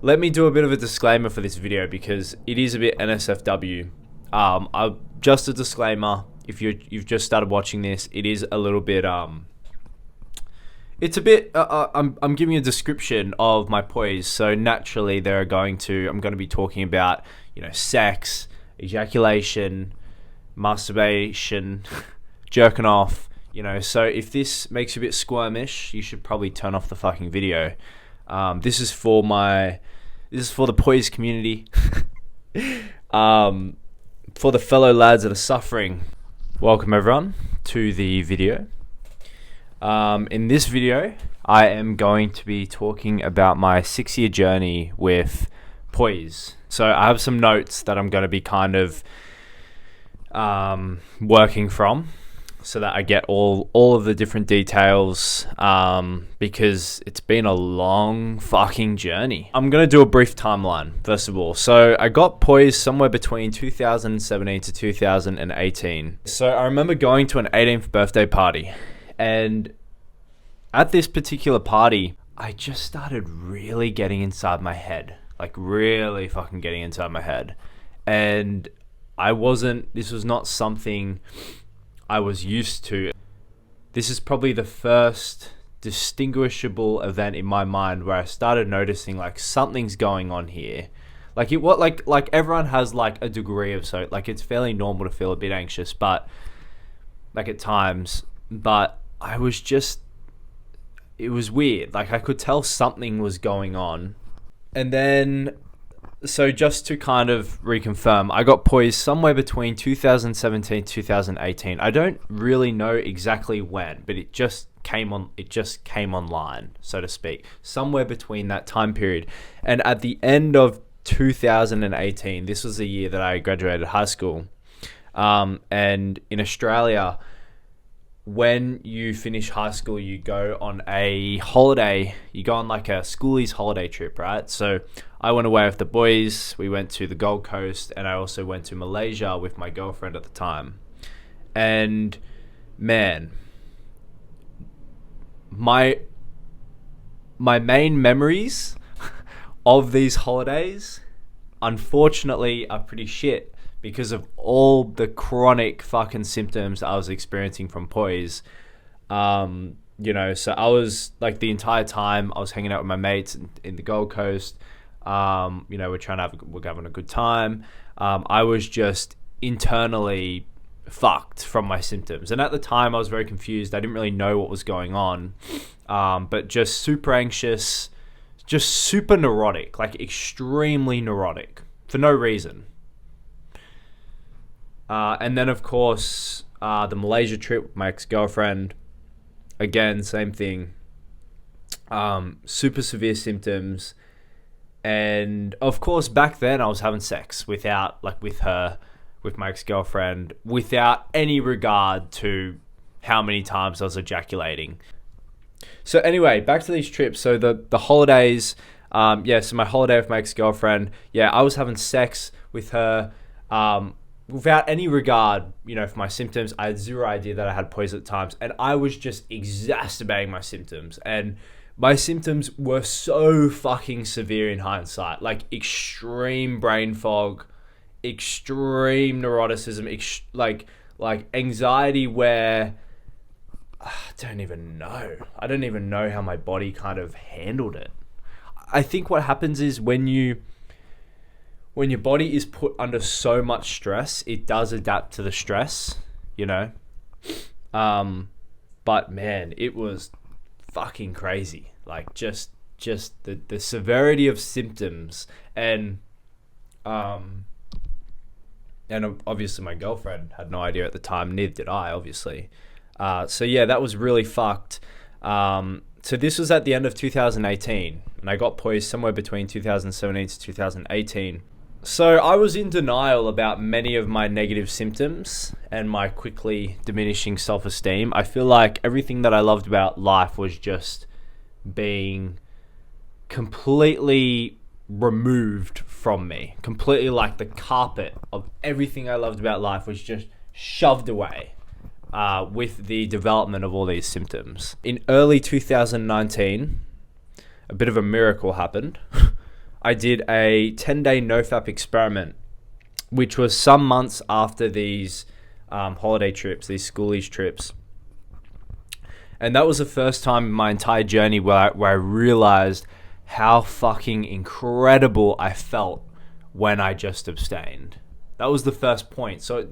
Let me do a bit of a disclaimer for this video because it is a bit NSFW. Just a disclaimer, if you've just started watching this, it is a little bit it's a bit I'm giving a description of my POIS, so naturally I'm going to be talking about, sex, ejaculation, masturbation, jerking off, so if this makes you a bit squirmish, you should probably turn off the fucking video. This is for the POIS community. For the fellow lads that are suffering. Welcome everyone to the video. In this video, I am going to be talking about my 6-year journey with POIS. So I have some notes that I'm going to be kind of working from, so that I get all of the different details, because it's been a long fucking journey. I'm going to do a brief timeline, first of all. So I got POIS somewhere between 2017 to 2018. So I remember going to an 18th birthday party, and at this particular party, I just started really getting inside my head. Like really fucking getting inside my head. And this was not something I was used to. This is probably the first distinguishable event in my mind where I started noticing like something's going on here. Like everyone has like a degree of, so like it's fairly normal to feel a bit anxious, but like at times, but it was weird. Like I could tell something was going on. And then, so just to kind of reconfirm, I got POIS somewhere between 2017 and 2018. I don't really know exactly when, but it just came online, so to speak, somewhere between that time period. And at the end of 2018, this was the year that I graduated high school. And in Australia, when you finish high school, you go on a holiday. You go on like a schoolies holiday trip, right? So I went away with the boys. We went to the Gold Coast, and I also went to Malaysia with my girlfriend at the time. And man, my main memories of these holidays, unfortunately, are pretty shit because of all the chronic fucking symptoms I was experiencing from POIS. So I was like, the entire time I was hanging out with my mates in the Gold Coast. We're having a good time. I was just internally fucked from my symptoms. And at the time I was very confused. I didn't really know what was going on. But just super anxious, just super neurotic, like extremely neurotic for no reason. And then of course, the Malaysia trip with my ex-girlfriend, again, same thing. Super severe symptoms. And of course, back then I was having sex with my ex-girlfriend, without any regard to how many times I was ejaculating. So anyway, back to these trips. So the holidays, so my holiday with my ex-girlfriend, I was having sex with her, without any regard, for my symptoms. I had zero idea that I had POIS at times, and I was just exacerbating my symptoms. And my symptoms were so fucking severe in hindsight, like extreme brain fog, extreme neuroticism, like anxiety where I don't even know how my body kind of handled it. I think what happens is when your body is put under so much stress, it does adapt to the stress, but man, it was fucking crazy. Like just the severity of symptoms, and obviously my girlfriend had no idea at the time, neither did I, obviously. That was really fucked. So this was at the end of 2018, and I got POIS somewhere between 2017 to 2018. So I was in denial about many of my negative symptoms and my quickly diminishing self-esteem. I feel like everything that I loved about life was just being completely removed from me. Completely, like the carpet of everything I loved about life was just shoved away with the development of all these symptoms. In early 2019, a bit of a miracle happened. I did a 10-day NoFap experiment, which was some months after these holiday trips, these schoolies trips. And that was the first time in my entire journey where I realized how fucking incredible I felt when I just abstained. That was the first point. So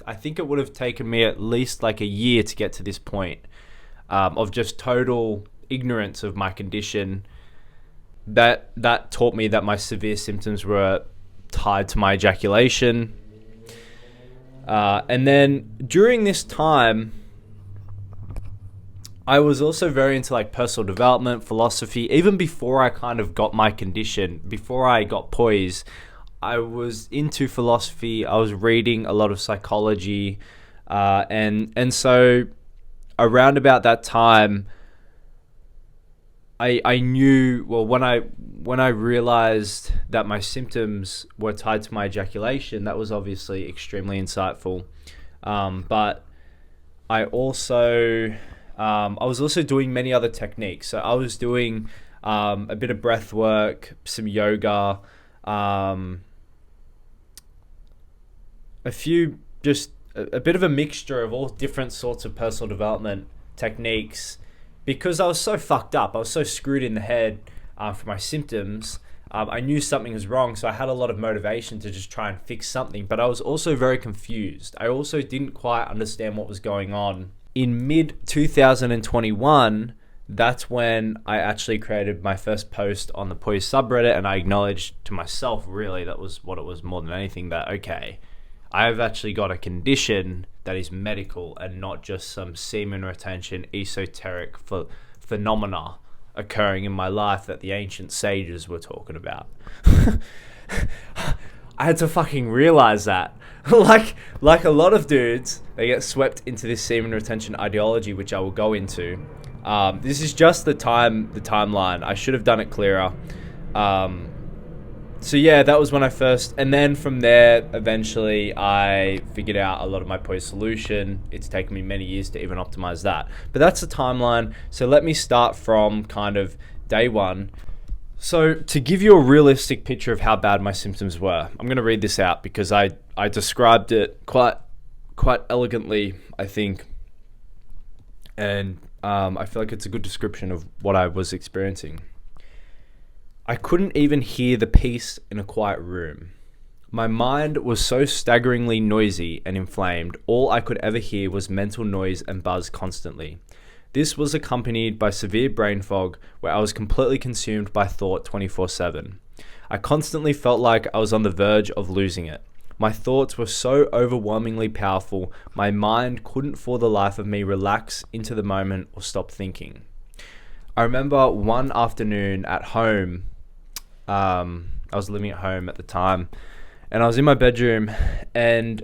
I think it would have taken me at least like a year to get to this point of just total ignorance of my condition. That taught me that my severe symptoms were tied to my ejaculation. And then during this time, I was also very into like personal development, philosophy. Even before I kind of got my condition, before I got POIS, I was into philosophy. I was reading a lot of psychology, and so around about that time, I knew, well, when I realized that my symptoms were tied to my ejaculation, that was obviously extremely insightful. But I also I was also doing many other techniques. So I was doing a bit of breath work, some yoga, a bit of a mixture of all different sorts of personal development techniques, because I was so fucked up. I was so screwed in the head for my symptoms. I knew something was wrong, so I had a lot of motivation to just try and fix something, but I was also very confused. I also didn't quite understand what was going on. In mid-2021, that's when I actually created my first post on the POIS subreddit, and I acknowledged to myself, really, that was what it was more than anything, that, okay, I've actually got a condition that is medical and not just some semen retention esoteric phenomena occurring in my life that the ancient sages were talking about. I had to fucking realize that. like a lot of dudes, they get swept into this semen retention ideology, which I will go into. This is just the timeline. I should have done it clearer. So yeah, that was when I first, and then from there, eventually I figured out a lot of my POIS solution. It's taken me many years to even optimize that. But that's the timeline. So let me start from kind of day one. So to give you a realistic picture of how bad my symptoms were, I'm going to read this out because I described it quite elegantly, I think. And I feel like it's a good description of what I was experiencing. I couldn't even hear the peace in a quiet room. My mind was so staggeringly noisy and inflamed, all I could ever hear was mental noise and buzz constantly. This was accompanied by severe brain fog, where I was completely consumed by thought 24/7. I constantly felt like I was on the verge of losing it. My thoughts were so overwhelmingly powerful, my mind couldn't for the life of me relax into the moment or stop thinking. I remember one afternoon at home, I was living at home at the time, and I was in my bedroom, and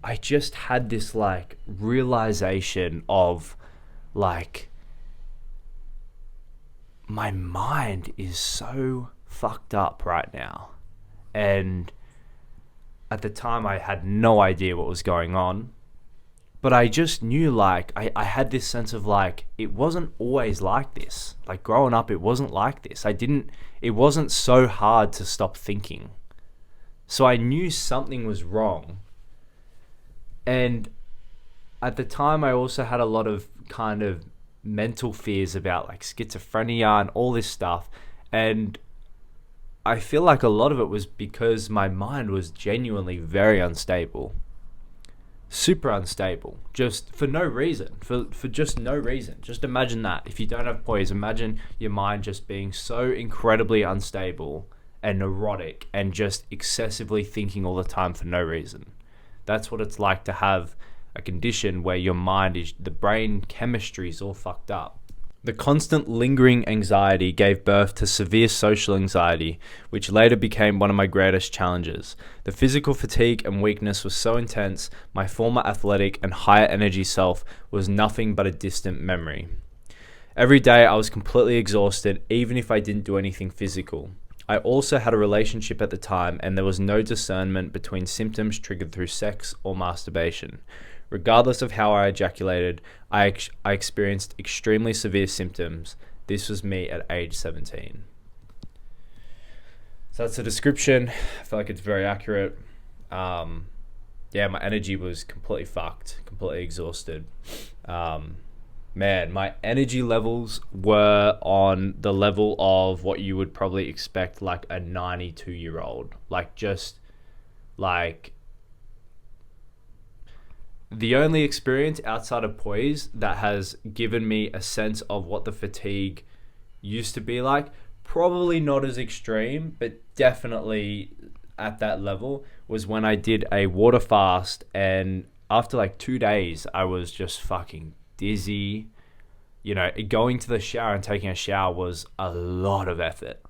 I just had this like realization of like, my mind is so fucked up right now. And at the time I had no idea what was going on, but I just knew, like, I had this sense of like, it wasn't always like this. Like growing up, it wasn't like this. It wasn't so hard to stop thinking. So I knew something was wrong. And at the time, I also had a lot of kind of mental fears about like schizophrenia and all this stuff. And I feel like a lot of it was because my mind was genuinely very unstable. Super unstable, just for no reason, for just no reason. Just imagine that. If you don't have POIS, imagine your mind just being so incredibly unstable and neurotic and just excessively thinking all the time for no reason. That's what it's like to have a condition where your mind is, the brain chemistry is all fucked up. The constant lingering anxiety gave birth to severe social anxiety, which later became one of my greatest challenges. The physical fatigue and weakness was so intense, my former athletic and higher energy self was nothing but a distant memory. Every day I was completely exhausted, even if I didn't do anything physical. I also had a relationship at the time, and there was no discernment between symptoms triggered through sex or masturbation. Regardless of how I ejaculated, I experienced extremely severe symptoms. This was me at age 17. So that's a description. I feel like it's very accurate. Yeah, my energy was completely fucked, completely exhausted. Man, my energy levels were on the level of what you would probably expect, like a 92-year-old. Like, just like the only experience outside of POIS that has given me a sense of what the fatigue used to be like, probably not as extreme, but definitely at that level, was when I did a water fast, and after like 2 days, I was just fucking dizzy. You know, going to the shower and taking a shower was a lot of effort.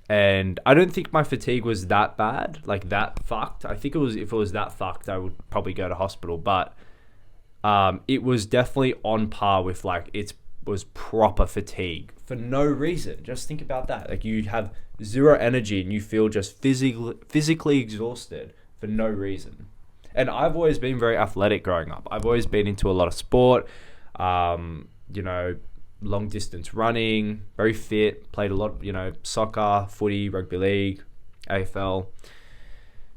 And I don't think my fatigue was that bad, like that fucked. I think if it was that fucked, I would probably go to hospital. But it was definitely on par with, like, it was proper fatigue for no reason. Just think about that. Like, you have zero energy and you feel just physically exhausted for no reason. And I've always been very athletic growing up. I've always been into a lot of sport, you know, long distance running, very fit, played a lot, you know, soccer, footy, rugby league, AFL.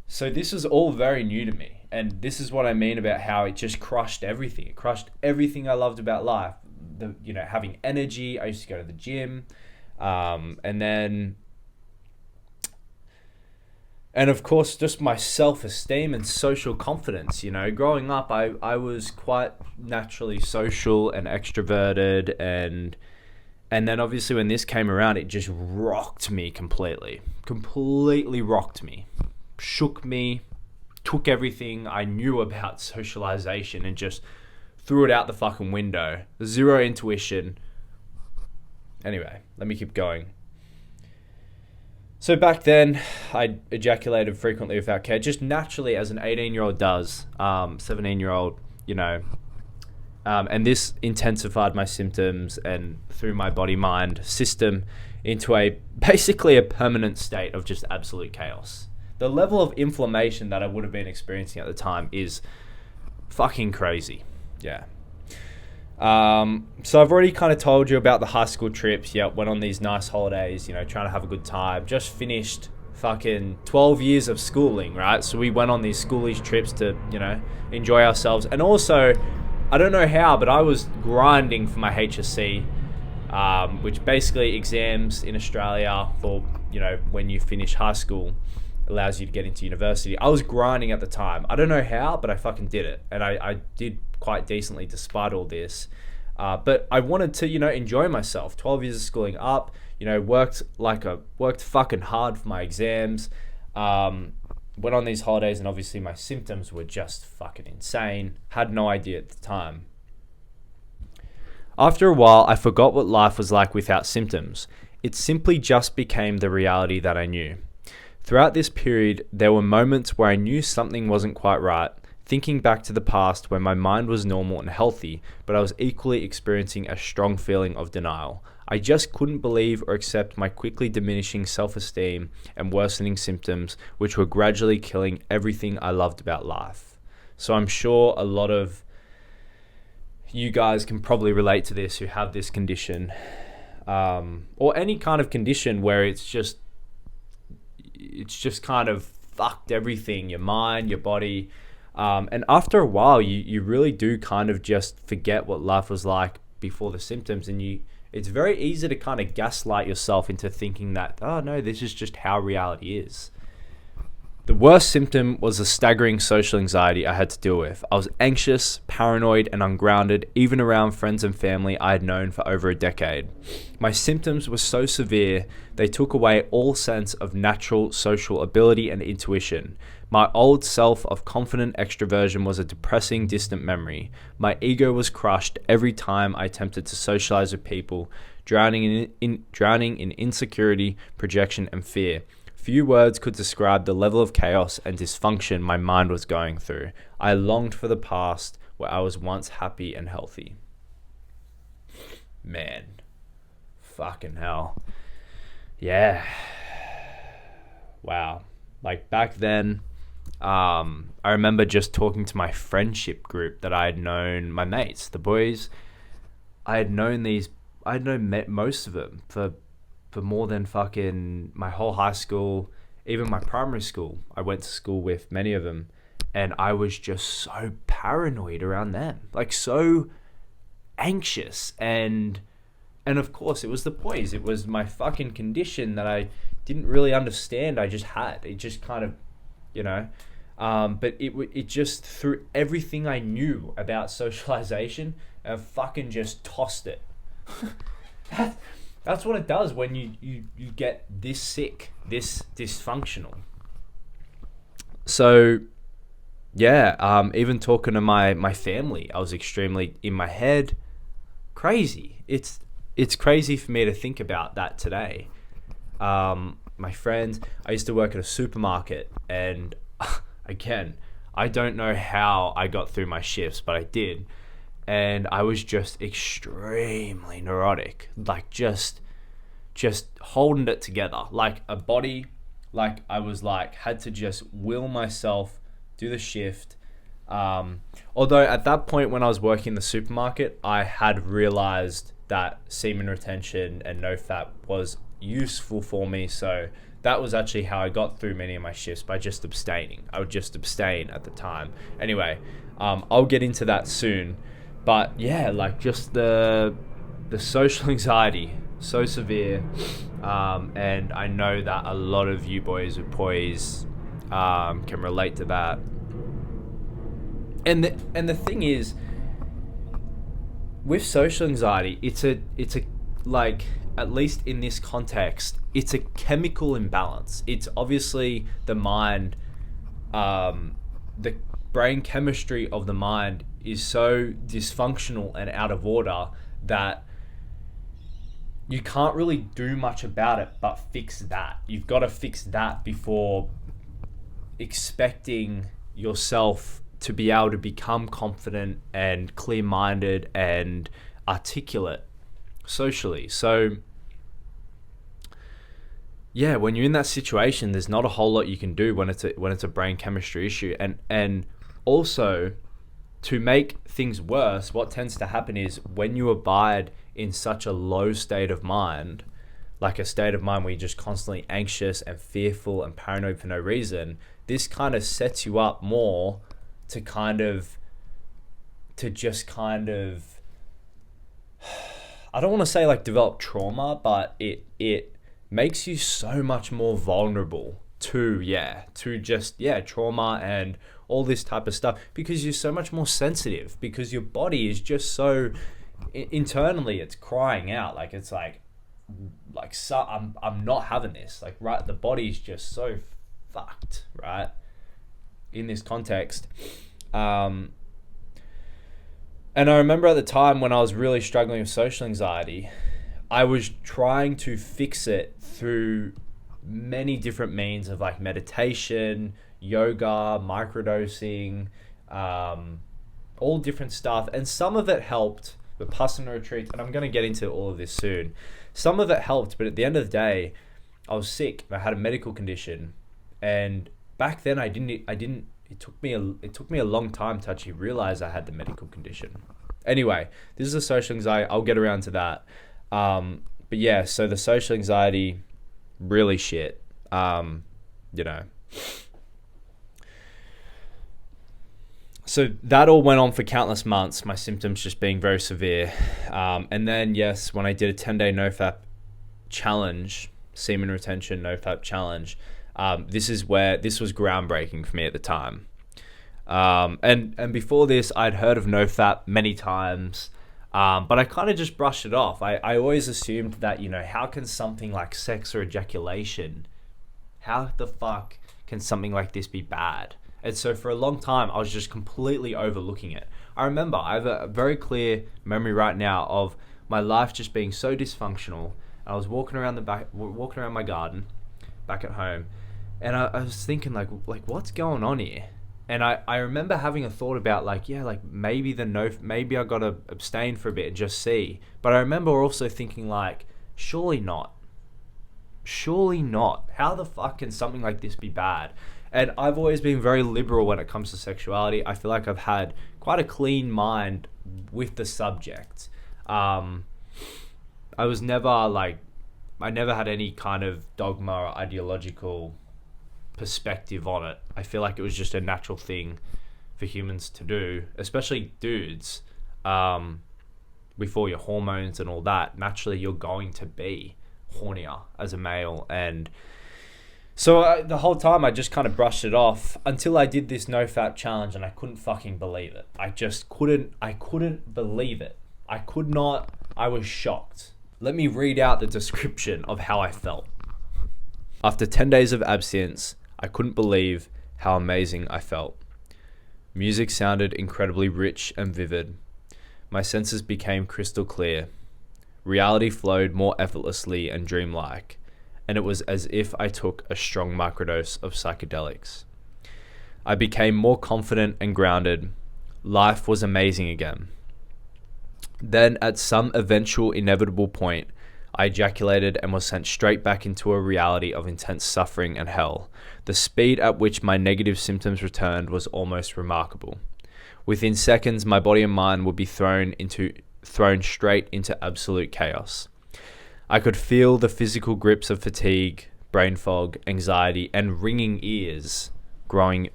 So this is all very new to me. And this is what I mean about how it just crushed everything. It crushed everything I loved about life. You know, having energy. I used to go to the gym. And of course, just my self-esteem and social confidence. You know, growing up, I was quite naturally social and extroverted, and then obviously when this came around, it just rocked me completely rocked me, shook me, took everything I knew about socialization and just threw it out the fucking window. Zero intuition. Anyway, let me keep going. So back then, I ejaculated frequently without care, just naturally as an 18-year-old does, 17-year-old, you know. And this intensified my symptoms and threw my body-mind system into basically a permanent state of just absolute chaos. The level of inflammation that I would have been experiencing at the time is fucking crazy. Yeah. So I've already kind of told you about the high school trips. Yeah, went on these nice holidays, you know, trying to have a good time. Just finished fucking 12 years of schooling, right? So we went on these schoolish trips to, you know, enjoy ourselves. And also, I don't know how, but I was grinding for my HSC, which basically exams in Australia for, you know, when you finish high school, allows you to get into university. I was grinding at the time. I don't know how, but I fucking did it. And I did quite decently despite all this. But I wanted to, you know, enjoy myself. 12 years of schooling up, you know, worked fucking hard for my exams. Went on these holidays, and obviously my symptoms were just fucking insane. Had no idea at the time. After a while, I forgot what life was like without symptoms. It simply just became the reality that I knew. Throughout this period, there were moments where I knew something wasn't quite right, thinking back to the past when my mind was normal and healthy, but I was equally experiencing a strong feeling of denial. I just couldn't believe or accept my quickly diminishing self-esteem and worsening symptoms, which were gradually killing everything I loved about life. So I'm sure a lot of you guys can probably relate to this who have this condition, or any kind of condition where it's just kind of fucked everything, your mind, your body. And after a while, you really do kind of just forget what life was like before the symptoms. And it's very easy to kind of gaslight yourself into thinking that, oh no, this is just how reality is. The worst symptom was the staggering social anxiety I had to deal with. I was anxious, paranoid, and ungrounded, even around friends and family I had known for over a decade. My symptoms were so severe, they took away all sense of natural social ability and intuition. My old self of confident extroversion was a depressing, distant memory. My ego was crushed every time I attempted to socialize with people, drowning in insecurity, projection, and fear. Few words could describe the level of chaos and dysfunction my mind was going through. I longed for the past where I was once happy and healthy. Man, fucking hell. Yeah. Wow. Like back then, I remember just talking to my friendship group that I had known, my mates, the boys. I had known most of them for for more than fucking my whole high school, even my primary school. I went to school with many of them, and I was just so paranoid around them, like so anxious. And of course it was the POIS. It was my fucking condition that I didn't really understand. I just had it, just kind of, but it just threw everything I knew about socialization and fucking just tossed it. That's what it does when you get this sick, this dysfunctional. So yeah, even talking to my family, I was extremely in my head. Crazy. It's crazy for me to think about that today. My friends, I used to work at a supermarket, and again, I don't know how I got through my shifts, but I did. And I was just extremely neurotic, like just holding it together, like a body, like I was like, had to just will myself, do the shift. Although at that point when I was working in the supermarket, I had realized that semen retention and NoFap was useful for me. So that was actually how I got through many of my shifts, by just abstaining. I would just abstain at the time. Anyway, I'll get into that soon. But yeah, like just the social anxiety, so severe. And I know that a lot of you boys with POIS can relate to that. And the thing is, with social anxiety, it's a like, at least in this context, it's a chemical imbalance. It's obviously the mind, the brain chemistry of the mind is so dysfunctional and out of order that you can't really do much about it but fix that. You've got to fix that before expecting yourself to be able to become confident and clear-minded and articulate socially. So yeah, when you're in that situation, there's not a whole lot you can do when it's a brain chemistry issue. And also, to make things worse, what tends to happen is when you abide in such a low state of mind, like a state of mind where you're just constantly anxious and fearful and paranoid for no reason, this kind of sets you up more to just kind of, I don't want to say like develop trauma, but it makes you so much more vulnerable to trauma and all this type of stuff, because you're so much more sensitive, because your body is just so internally, it's crying out, like it's like so I'm not having this, like, right? The body's just so fucked, right? In this context. And I remember at the time when I was really struggling with social anxiety, I was trying to fix it through many different means of like meditation, yoga, microdosing, all different stuff. And some of it helped, Vipassana retreats, and I'm going to get into all of this soon. Some of it helped, but at the end of the day, I was sick. I had a medical condition, and back then I didn't. It took me a long time to actually realize I had the medical condition. Anyway, this is a social anxiety. I'll get around to that. But yeah, so the social anxiety, really shit. So that all went on for countless months, my symptoms just being very severe. And then, yes, when I did a 10-day NoFap challenge, semen retention NoFap challenge, this was groundbreaking for me at the time. And before this, I'd heard of NoFap many times, but I kind of just brushed it off. I always assumed that, how can something like sex or ejaculation, how the fuck can something like this be bad? And so for a long time, I was just completely overlooking it. I remember, I have a very clear memory right now of my life just being so dysfunctional. I was walking around my garden back at home, and I was thinking like what's going on here? And I remember having a thought about maybe maybe I gotta abstain for a bit and just see. But I remember also thinking like, surely not. How the fuck can something like this be bad? And I've always been very liberal when it comes to sexuality. I feel like I've had quite a clean mind with the subject. I was never I never had any kind of dogma or ideological perspective on it. I feel like it was just a natural thing for humans to do, especially dudes. With all your hormones and all that, naturally you're going to be hornier as a male. And so the whole time I just kind of brushed it off until I did this NoFap challenge, and I couldn't fucking believe it. I couldn't believe it. I was shocked. Let me read out the description of how I felt. After 10 days of abstinence, I couldn't believe how amazing I felt. Music sounded incredibly rich and vivid. My senses became crystal clear. Reality flowed more effortlessly and dreamlike, and it was as if I took a strong microdose of psychedelics. I became more confident and grounded. Life was amazing again. Then, at some eventual inevitable point, I ejaculated and was sent straight back into a reality of intense suffering and hell. The speed at which my negative symptoms returned was almost remarkable. Within seconds, my body and mind would be thrown straight into absolute chaos. I could feel the physical grips of fatigue, brain fog, anxiety, and ringing ears growing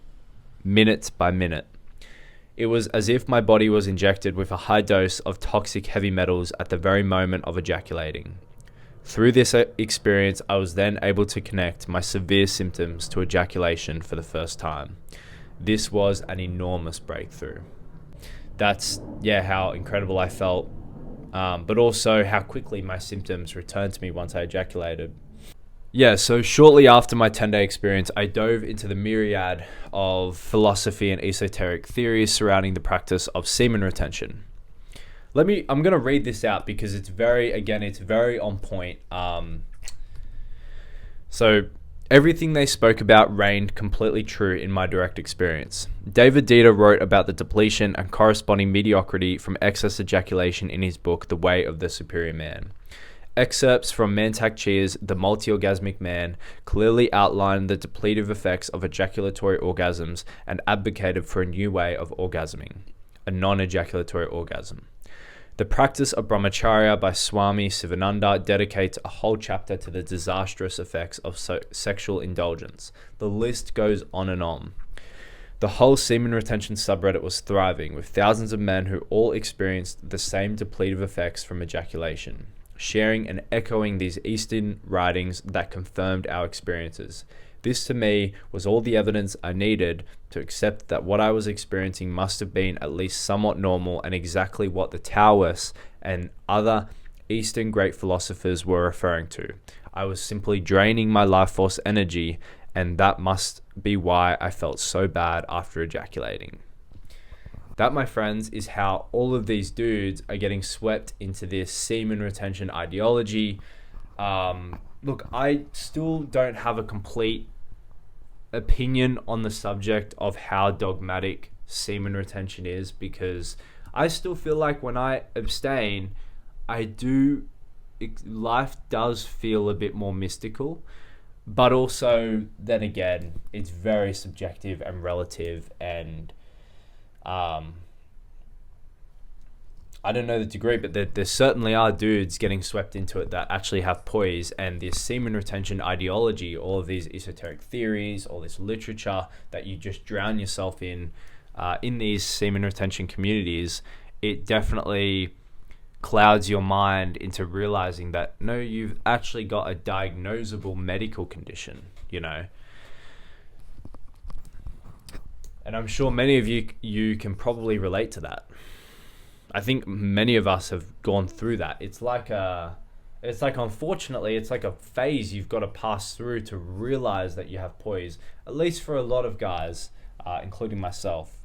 minute by minute. It was as if my body was injected with a high dose of toxic heavy metals at the very moment of ejaculating. Through this experience, I was then able to connect my severe symptoms to ejaculation for the first time. This was an enormous breakthrough. That's, how incredible I felt, but also how quickly my symptoms returned to me once I ejaculated. So shortly after my 10-day experience, I dove into the myriad of philosophy and esoteric theories surrounding the practice of semen retention. I'm going to read this out because it's very on point. So everything they spoke about reigned completely true in my direct experience. David Dieter wrote about the depletion and corresponding mediocrity from excess ejaculation in his book, The Way of the Superior Man. Excerpts from Mantak Chia's The Multi-Orgasmic Man clearly outlined the depletive effects of ejaculatory orgasms and advocated for a new way of orgasming, a non-ejaculatory orgasm. The practice of brahmacharya by Swami Sivananda dedicates a whole chapter to the disastrous effects of sexual indulgence. The list goes on and on. The whole semen retention subreddit was thriving, with thousands of men who all experienced the same depletive effects from ejaculation, sharing and echoing these Eastern writings that confirmed our experiences. This to me was all the evidence I needed to accept that what I was experiencing must have been at least somewhat normal and exactly what the Taoists and other Eastern great philosophers were referring to. I was simply draining my life force energy, and that must be why I felt so bad after ejaculating. That, my friends, is how all of these dudes are getting swept into this semen retention ideology. Look, I still don't have a complete opinion on the subject of how dogmatic semen retention is, because I still feel like when I abstain, life does feel a bit more mystical, but also then again, it's very subjective and relative, and I don't know the degree, but there certainly are dudes getting swept into it that actually have POIS, and this semen retention ideology, all of these esoteric theories, all this literature that you just drown yourself in these semen retention communities, it definitely clouds your mind into realizing that, no, you've actually got a diagnosable medical condition, And I'm sure many of you can probably relate to that. I think many of us have gone through that. Unfortunately, it's like a phase you've got to pass through to realize that you have POIS, at least for a lot of guys, including myself.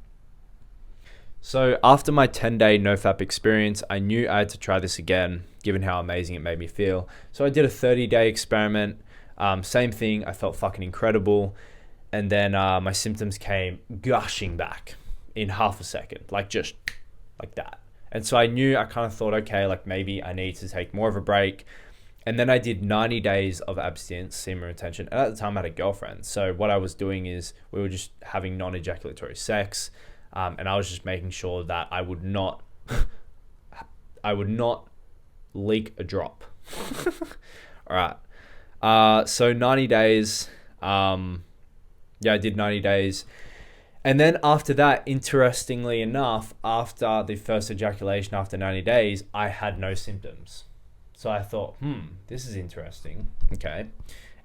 So after my 10-day NoFap experience, I knew I had to try this again, given how amazing it made me feel. So I did a 30-day experiment. Same thing, I felt fucking incredible. And then my symptoms came gushing back in half a second, just like that. And so I kind of thought, okay, maybe I need to take more of a break. And then I did 90 days of abstinence, semen retention. And at the time I had a girlfriend. So what I was doing is we were just having non-ejaculatory sex. And I was just making sure that I would not leak a drop. All right. So 90 days. I did 90 days. And then after that, interestingly enough, after the first ejaculation after 90 days, I had no symptoms. So I thought, this is interesting. Okay.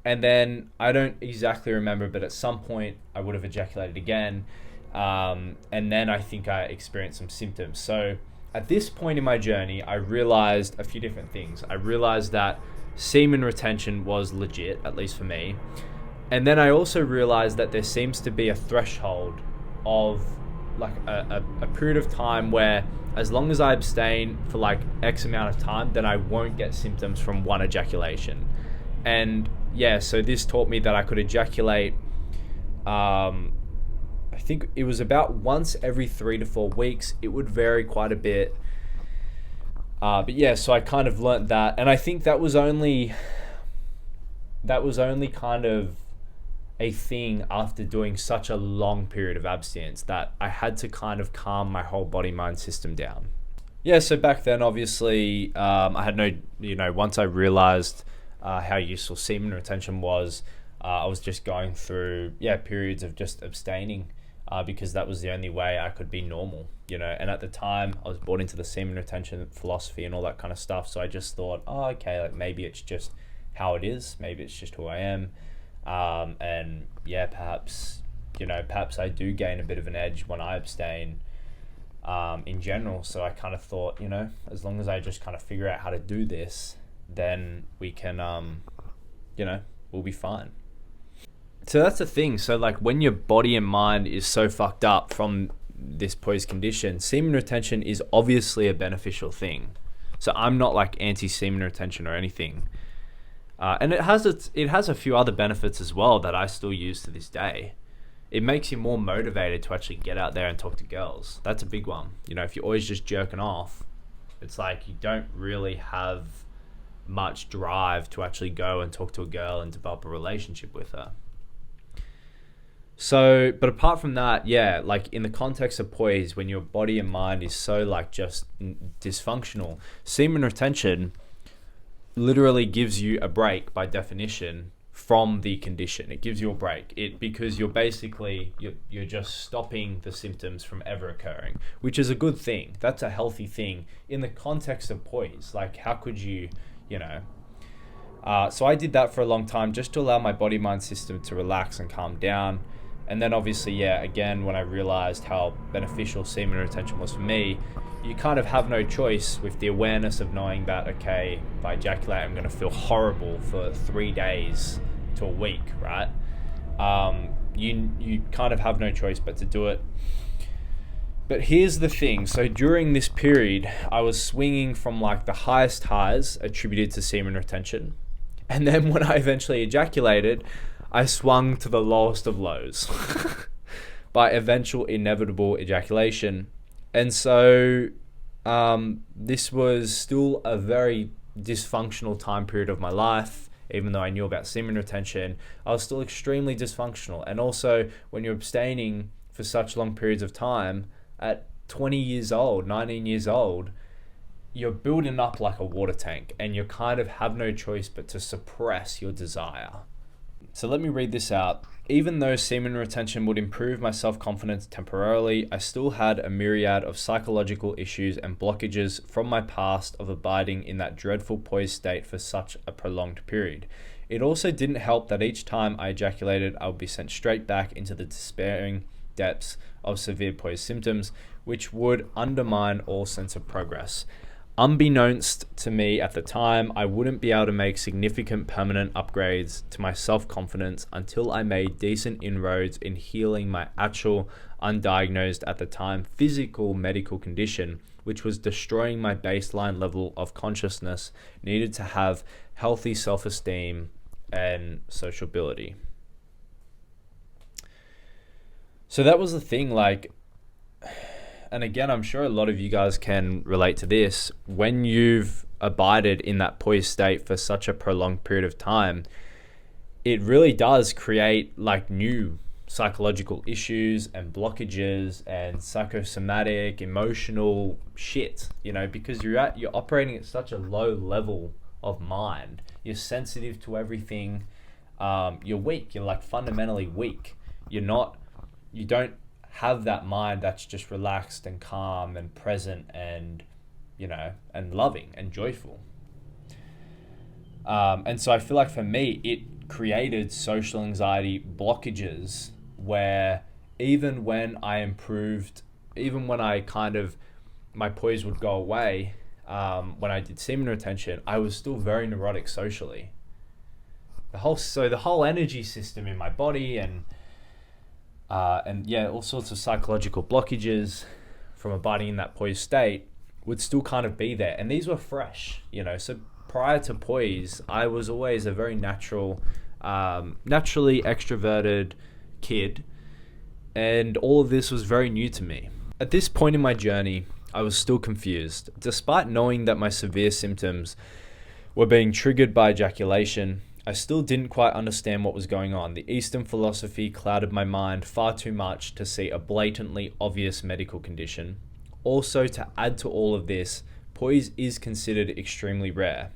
And then I don't exactly remember, but at some point I would have ejaculated again. And then I think I experienced some symptoms. So at this point in my journey, I realized a few different things. I realized that semen retention was legit, at least for me. And then I also realized that there seems to be a threshold of like a period of time where as long as I abstain for like X amount of time, then I won't get symptoms from one ejaculation. And yeah, so this taught me that I could ejaculate, I think it was about once every 3 to 4 weeks. It would vary quite a bit. But yeah, so I kind of learnt that. And I think that was only kind of a thing after doing such a long period of abstinence that I had to kind of calm my whole body-mind system down. Yeah, so back then, obviously, I had no, once I realized how useful semen retention was, I was just going through, periods of just abstaining because that was the only way I could be normal, and at the time I was bought into the semen retention philosophy and all that kind of stuff. So I just thought, okay, like maybe it's just how it is. Maybe it's just who I am. And yeah, perhaps I do gain a bit of an edge when I abstain, in general. So I kind of thought, as long as I just kind of figure out how to do this, then we can, we'll be fine. So that's the thing. So like when your body and mind is so fucked up from this POIS condition, semen retention is obviously a beneficial thing. So I'm not like anti-semen retention or anything. And it has a few other benefits as well that I still use to this day. It makes you more motivated to actually get out there and talk to girls. That's a big one. If you're always just jerking off, it's like you don't really have much drive to actually go and talk to a girl and develop a relationship with her. So, but apart from that, like in the context of POIS, when your body and mind is so like just dysfunctional, semen retention literally gives you a break by definition from the condition. It gives you a break because you're basically you're just stopping the symptoms from ever occurring, which is a good thing. That's a healthy thing in the context of POIS. Like how could you so I did that for a long time just to allow my body mind system to relax and calm down. And then obviously again, when I realized how beneficial semen retention was for me, you kind of have no choice with the awareness of knowing that, okay, if I ejaculate, I'm going to feel horrible for 3 days to a week, right? You kind of have no choice but to do it. But here's the thing. So during this period, I was swinging from like the highest highs attributed to semen retention. And then when I eventually ejaculated, I swung to the lowest of lows by eventual inevitable ejaculation. And so this was still a very dysfunctional time period of my life. Even though I knew about semen retention, I was still extremely dysfunctional. And also when you're abstaining for such long periods of time, at 20 years old, 19 years old, you're building up like a water tank and you kind of have no choice but to suppress your desire. So let me read this out. Even though semen retention would improve my self-confidence temporarily, I still had a myriad of psychological issues and blockages from my past of abiding in that dreadful POIS state for such a prolonged period. It also didn't help that each time I ejaculated, I would be sent straight back into the despairing depths of severe POIS symptoms, which would undermine all sense of progress. Unbeknownst to me at the time, I wouldn't be able to make significant permanent upgrades to my self-confidence until I made decent inroads in healing my actual, undiagnosed at the time, physical medical condition, which was destroying my baseline level of consciousness needed to have healthy self-esteem and sociability. So that was the thing, like, and again, I'm sure a lot of you guys can relate to this. When you've abided in that POIS state for such a prolonged period of time, it really does create like new psychological issues and blockages and psychosomatic, emotional shit, because you're operating at such a low level of mind. You're sensitive to everything. You're weak. You're like fundamentally weak. You don't have that mind that's just relaxed and calm and present and, and loving and joyful. And so I feel like for me, it created social anxiety blockages where even when I improved, even when I my POIS would go away, when I did semen retention, I was still very neurotic socially. The whole energy system in my body and all sorts of psychological blockages from abiding in that POIS state would still kind of be there. And these were fresh, so prior to POIS, I was always a very naturally extroverted kid, and all of this was very new to me. At this point in my journey, I was still confused. Despite knowing that my severe symptoms were being triggered by ejaculation, I still didn't quite understand what was going on. The Eastern philosophy clouded my mind far too much to see a blatantly obvious medical condition. Also, to add to all of this, POIS is considered extremely rare.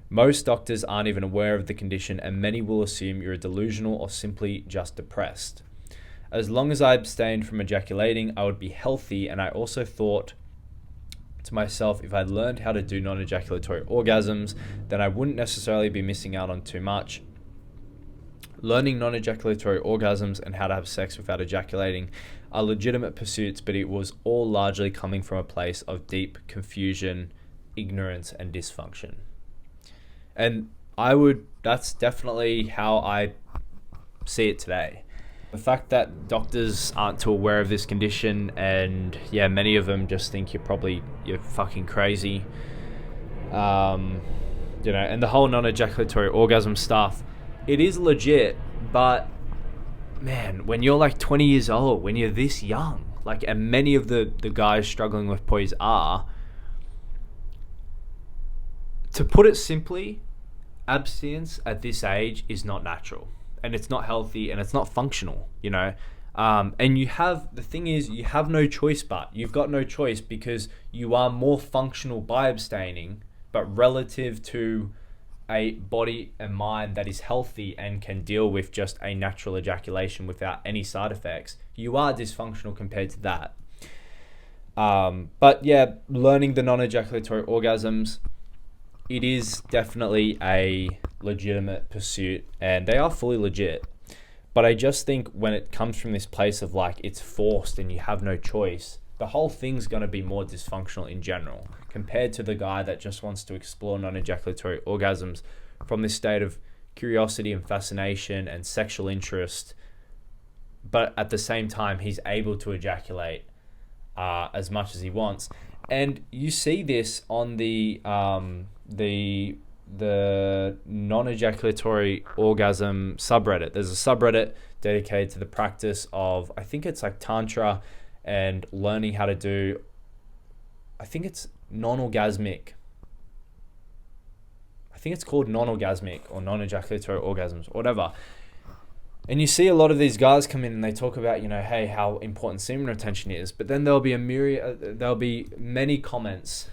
Most doctors aren't even aware of the condition, and many will assume you're delusional or simply just depressed. As long as I abstained from ejaculating, I would be healthy, and I also thought to myself, if I learned how to do non-ejaculatory orgasms, then I wouldn't necessarily be missing out on too much. Learning non-ejaculatory orgasms and how to have sex without ejaculating are legitimate pursuits, but it was all largely coming from a place of deep confusion, ignorance, and dysfunction. And that's definitely how I see it today. The fact that doctors aren't too aware of this condition, and many of them just think you're fucking crazy. And the whole non-ejaculatory orgasm stuff, it is legit, but man, when you're like 20 years old, when you're this young, and many of the guys struggling with POIS are, to put it simply, abstinence at this age is not natural. And it's not healthy, and it's not functional, and the thing is, you have no choice, but you've got no choice because you are more functional by abstaining, but relative to a body and mind that is healthy and can deal with just a natural ejaculation without any side effects, you are dysfunctional compared to that. Learning the non-ejaculatory orgasms, it is definitely a legitimate pursuit, and they are fully legit. But I just think when it comes from this place of it's forced and you have no choice, the whole thing's going to be more dysfunctional in general compared to the guy that just wants to explore non-ejaculatory orgasms from this state of curiosity and fascination and sexual interest, but at the same time he's able to ejaculate as much as he wants. And you see this on the non-ejaculatory orgasm subreddit. There's a subreddit dedicated to the practice of, I think it's Tantra and learning how to do, I think it's non-orgasmic. I think it's called non-orgasmic or non-ejaculatory orgasms or whatever. And you see a lot of these guys come in and they talk about, hey, how important semen retention is. But then there'll be many comments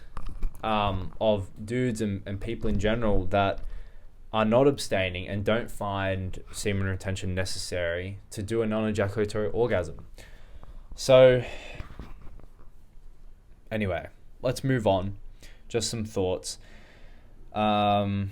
of dudes and people in general that are not abstaining and don't find semen retention necessary to do a non-ejaculatory orgasm. So anyway, let's move on. Just some thoughts. So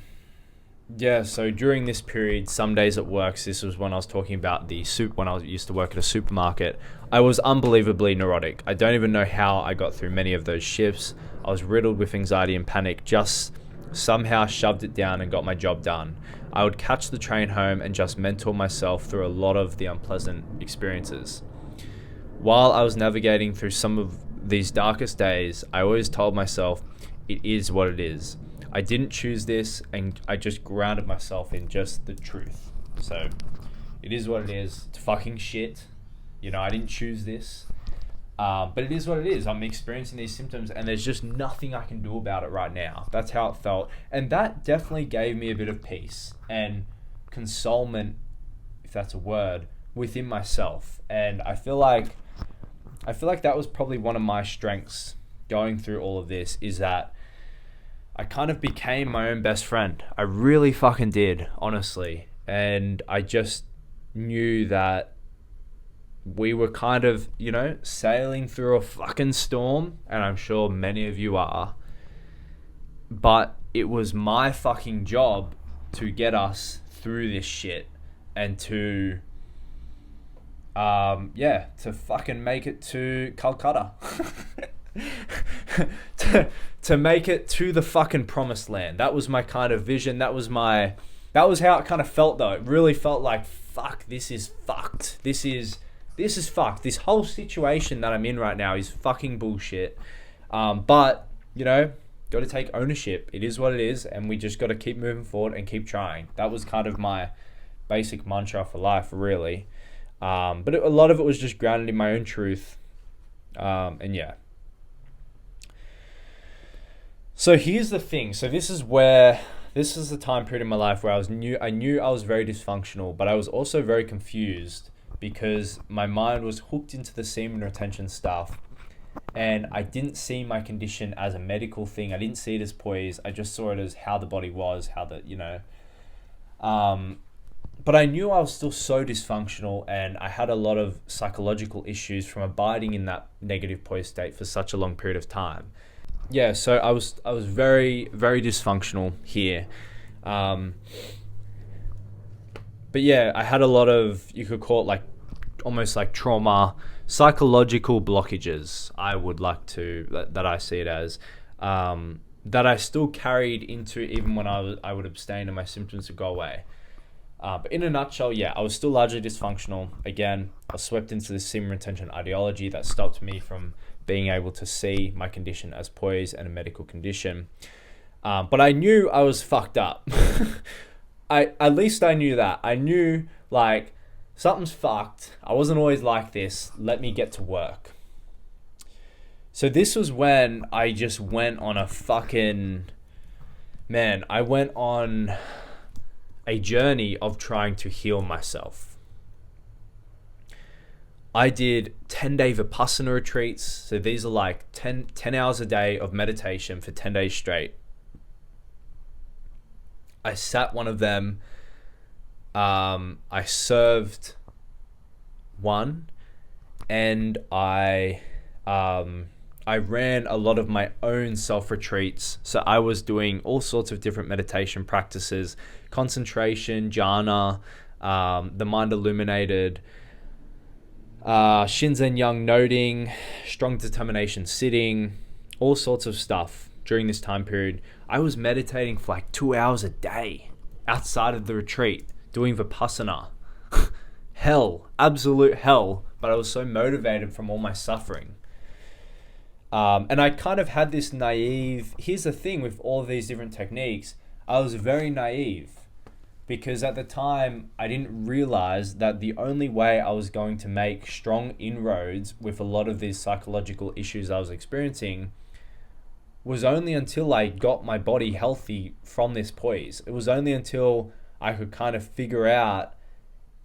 during this period, some days at work, this was when I was talking about when I used to work at a supermarket, I was unbelievably neurotic. I don't even know how I got through many of those shifts. I was riddled with anxiety and panic, just somehow shoved it down and got my job done. I would catch the train home and just mentor myself through a lot of the unpleasant experiences. While I was navigating through some of these darkest days, I always told myself, it is what it is. I didn't choose this, and I just grounded myself in just the truth. So, it is what it is. It's fucking shit. I didn't choose this. But it is what it is. I'm experiencing these symptoms, and there's just nothing I can do about it right now. That's how it felt. And that definitely gave me a bit of peace and consolement, if that's a word, within myself. And I feel like that was probably one of my strengths going through all of this, is that I kind of became my own best friend. I really fucking did, honestly. And I just knew that we were kind of, sailing through a fucking storm, and I'm sure many of you are. But it was my fucking job to get us through this shit and to fucking make it to Calcutta. to make it to the fucking promised land. That was my kind of vision. That was how it kind of felt, though. It really felt like, fuck, this is fucked. This is fucked. This whole situation that I'm in right now is fucking bullshit. But, got to take ownership. It is what it is, and we just got to keep moving forward and keep trying. That was kind of my basic mantra for life, really. But a lot of it was just grounded in my own truth. And yeah. So here's the thing. So this is the time period in my life where I knew I was very dysfunctional, but I was also very confused because my mind was hooked into the semen retention stuff, and I didn't see my condition as a medical thing. I didn't see it as POIS. I just saw it as how the body was, but I knew I was still so dysfunctional, and I had a lot of psychological issues from abiding in that negative POIS state for such a long period of time. Yeah, so I was very, very dysfunctional here. But yeah, I had a lot of, you could call it almost like trauma, psychological blockages, I would like to, that I see it as, that I still carried into even when I would abstain and my symptoms would go away. But in a nutshell, yeah, I was still largely dysfunctional. Again, I was swept into this semen retention ideology that stopped me from being able to see my condition as POIS and a medical condition. But I knew I was fucked up. At least I knew that. I knew, something's fucked. I wasn't always like this. Let me get to work. So this was when I just went on I went on a journey of trying to heal myself. I did 10-day Vipassana retreats. So these are 10 hours a day of meditation for 10 days straight. I sat one of them. I served one, and I ran a lot of my own self-retreats. So I was doing all sorts of different meditation practices, concentration, jhana, the mind illuminated, Shinzen Yang noting, strong determination sitting, all sorts of stuff during this time period. I was meditating for 2 hours a day outside of the retreat, doing Vipassana. Hell, absolute hell, but I was so motivated from all my suffering. And I kind of had this naive, here's the thing with all of these different techniques, I was very naive. Because at the time, I didn't realize that the only way I was going to make strong inroads with a lot of these psychological issues I was experiencing was only until I got my body healthy from this POIS. It was only until I could kind of figure out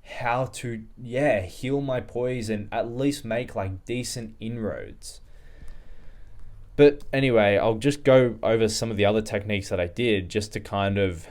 how to, heal my POIS and at least make decent inroads. But anyway, I'll just go over some of the other techniques that I did just to kind of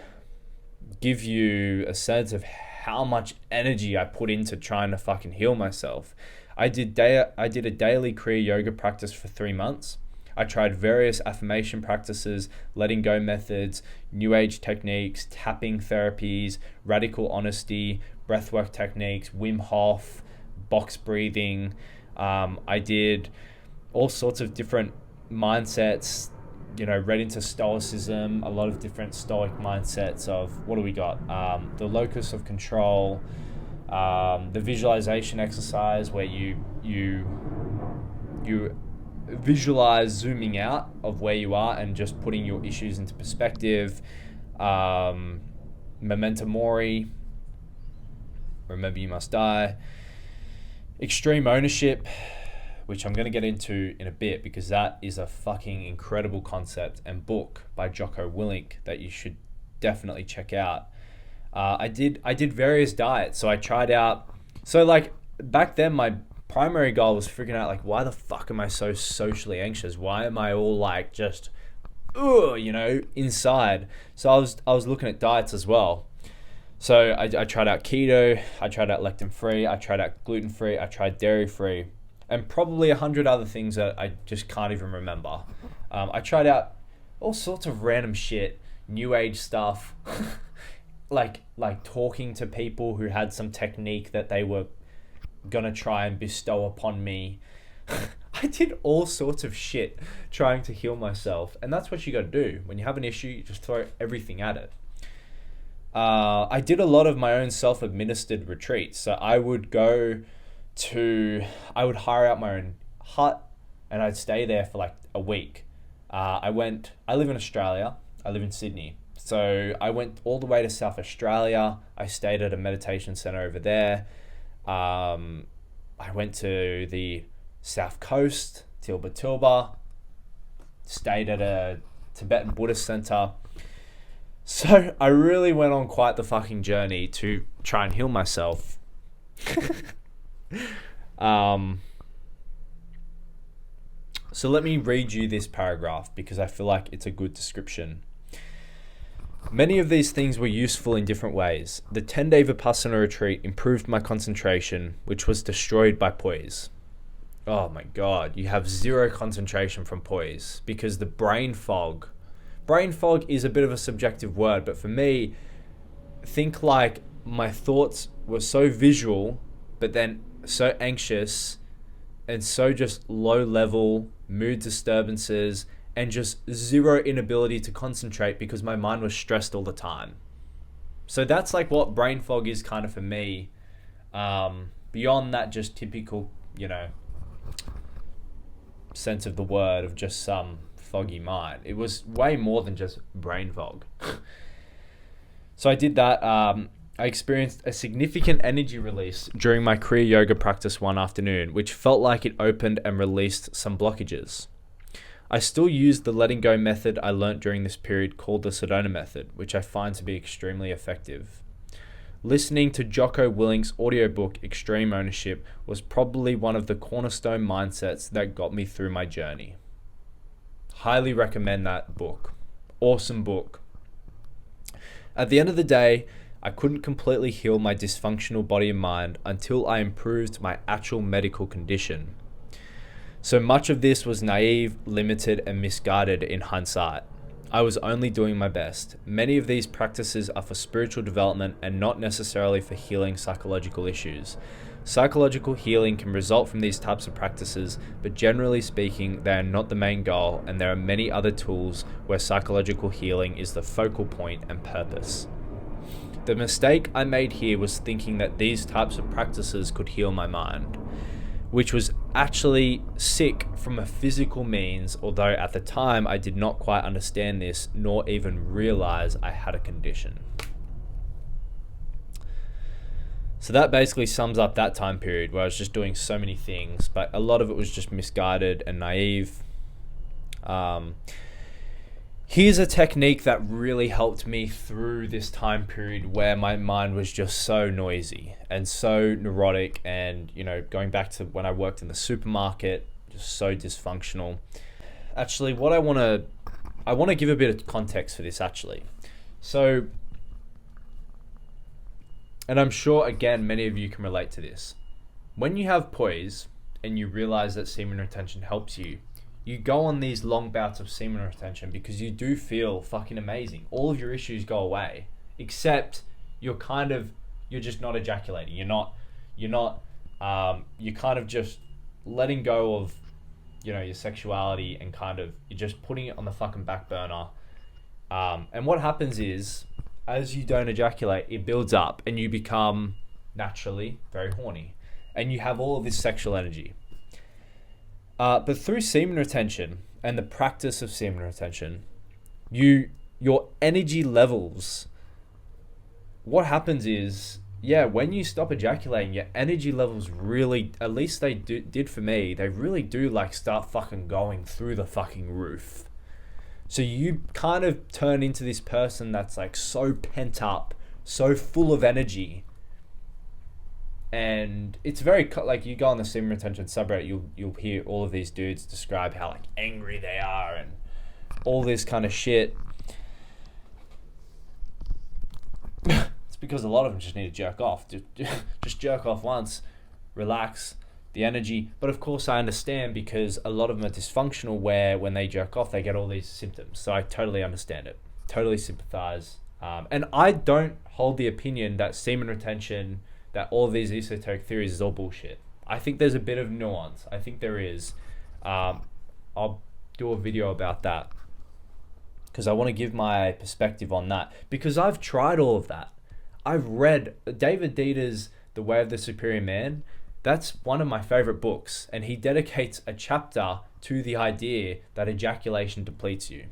give you a sense of how much energy I put into trying to fucking heal myself. I did a daily Kriya yoga practice for 3 months. I tried various affirmation practices, letting go methods, new age techniques, tapping therapies, radical honesty, breathwork techniques, Wim Hof, box breathing. I did all sorts of different mindsets, read into Stoicism, a lot of different Stoic mindsets of, what do we got? The locus of control, the visualization exercise where you visualize zooming out of where you are and just putting your issues into perspective, memento mori, remember you must die, extreme ownership, which I'm going to get into in a bit because that is a fucking incredible concept and book by Jocko Willink that you should definitely check out. I did various diets. So I tried out, back then my primary goal was figuring out why the fuck am I so socially anxious? Why am I all just inside. So I was looking at diets as well. So I tried out keto, I tried out lectin-free, I tried out gluten-free, I tried dairy-free, and probably 100 other things that I just can't even remember. I tried out all sorts of random shit, new age stuff, like talking to people who had some technique that they were gonna try and bestow upon me. I did all sorts of shit trying to heal myself, and that's what you gotta do. When you have an issue, you just throw everything at it. I did a lot of my own self-administered retreats. So I would hire out my own hut and I'd stay there for like a week. I live in Australia. I live in Sydney. So I went all the way to South Australia. I stayed at a meditation center over there. I went to the South Coast, Tilba, stayed at a Tibetan Buddhist center. So I really went on quite the fucking journey to try and heal myself. So let me read you this paragraph because I feel like it's a good description. Many of these things were useful in different ways. The 10-day Vipassana retreat improved my concentration, which was destroyed by POIS. Oh my God, you have zero concentration from POIS because the brain fog is a bit of a subjective word, but for me, think like my thoughts were so visual, but then so anxious and so just low level mood disturbances and just zero inability to concentrate because my mind was stressed all the time. So that's like what brain fog is kind of for me. Beyond that just typical, sense of the word of just some foggy mind. It was way more than just brain fog. So I did that. I experienced a significant energy release during my Kriya yoga practice one afternoon, which felt like it opened and released some blockages. I still use the letting go method I learnt during this period called the Sedona method, which I find to be extremely effective. Listening to Jocko Willink's audiobook Extreme Ownership was probably one of the cornerstone mindsets that got me through my journey. Highly recommend that book. Awesome book. At the end of the day, I couldn't completely heal my dysfunctional body and mind until I improved my actual medical condition. So much of this was naive, limited, and misguided in hindsight. I was only doing my best. Many of these practices are for spiritual development and not necessarily for healing psychological issues. Psychological healing can result from these types of practices, but generally speaking, they are not the main goal, and there are many other tools where psychological healing is the focal point and purpose. The mistake I made here was thinking that these types of practices could heal my mind, which was actually sick from a physical means, although at the time I did not quite understand this, nor even realize I had a condition. So that basically sums up that time period where I was just doing so many things, but a lot of it was just misguided and naive. Here's a technique that really helped me through this time period where my mind was just so noisy and so neurotic and, going back to when I worked in the supermarket, just so dysfunctional. Actually, I want to give a bit of context for this actually. So, and I'm sure, again, many of you can relate to this. When you have POIS and you realize that semen retention helps you, you go on these long bouts of semen retention because you do feel fucking amazing. All of your issues go away, except you're just not ejaculating. You're kind of just letting go of, your sexuality and you're just putting it on the fucking back burner. And what happens is, as you don't ejaculate, it builds up and you become naturally very horny and you have all of this sexual energy. But through semen retention and the practice of semen retention, your energy levels, what happens is, when you stop ejaculating, your energy levels really, at least they did for me, they really do start fucking going through the fucking roof. So you kind of turn into this person that's so pent up, so full of energy. And it's very, you go on the semen retention subreddit, you'll hear all of these dudes describe how angry they are and all this kind of shit. It's because a lot of them just need to jerk off. Just jerk off once, relax, the energy. But of course I understand, because a lot of them are dysfunctional, where when they jerk off they get all these symptoms. So I totally understand it, totally sympathize. And I don't hold the opinion that semen retention, that all of these esoteric theories is all bullshit. I think there's a bit of nuance. I think there is. I'll do a video about that, because I want to give my perspective on that, because I've tried all of that. I've read David Dieter's The Way of the Superior Man. That's one of my favorite books, and he dedicates a chapter to the idea that ejaculation depletes you.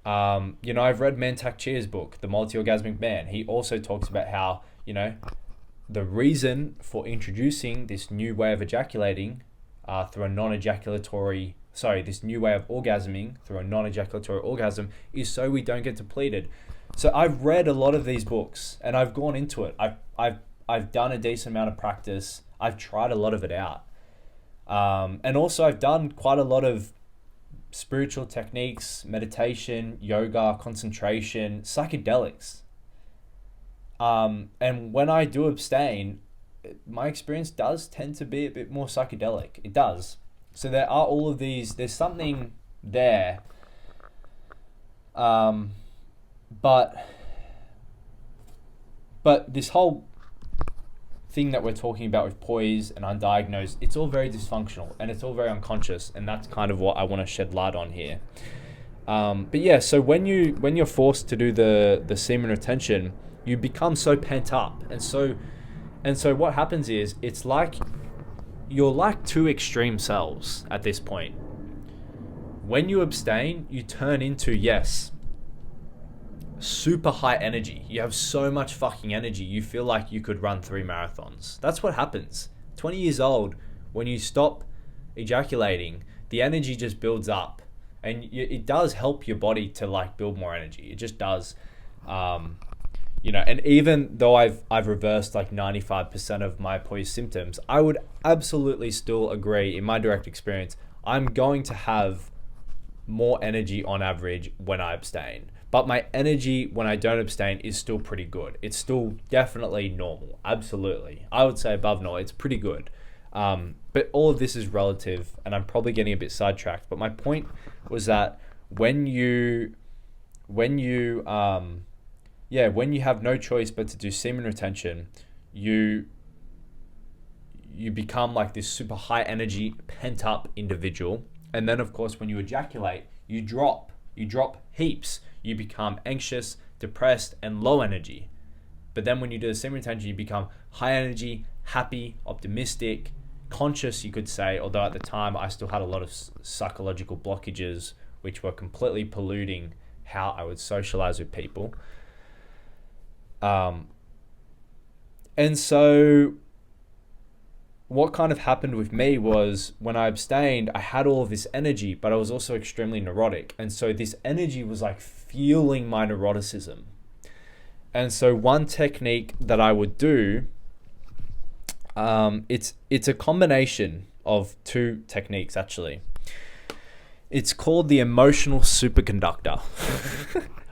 I've read Mantak Chia's book, The Multi-Orgasmic Man. He also talks about how, the reason for introducing this new way of ejaculating through a non-ejaculatory, this new way of orgasming through a non-ejaculatory orgasm is so we don't get depleted. So I've read a lot of these books and I've gone into it. I've done a decent amount of practice. I've tried a lot of it out. And also I've done quite a lot of spiritual techniques, meditation, yoga, concentration, psychedelics. And when I do abstain, my experience does tend to be a bit more psychedelic. It does. So there are all of these, there's something there. But this whole thing that we're talking about with POIS and undiagnosed, it's all very dysfunctional and it's all very unconscious, and that's kind of what I want to shed light on here. But yeah, so when you're forced to do the semen retention, you become so pent up, and so what happens is, it's like you're like two extreme selves at this point. When you abstain, you turn into, yes, super high energy. You have so much fucking energy, you feel like you could run 3 marathons. That's what happens. 20 years old, when you stop ejaculating, the energy just builds up, and it does help your body to like build more energy. It just does. And even though I've reversed like 95% of my POIS symptoms, I would absolutely still agree, in my direct experience, I'm going to have more energy on average when I abstain. But my energy when I don't abstain is still pretty good. It's still definitely normal. Absolutely. I would say above normal. It's pretty good. But all of this is relative, and I'm probably getting a bit sidetracked. But my point was that when you have no choice but to do semen retention, you become like this super high energy, pent up individual. And then of course, when you ejaculate, you drop heaps. You become anxious, depressed, and low energy. But then when you do the semen retention, you become high energy, happy, optimistic, conscious, you could say, although at the time I still had a lot of psychological blockages, which were completely polluting how I would socialize with people. And so what kind of happened with me was, when I abstained, I had all of this energy, but I was also extremely neurotic. And so this energy was like fueling my neuroticism. And so one technique that I would do, it's a combination of 2 techniques actually. It's called the emotional superconductor.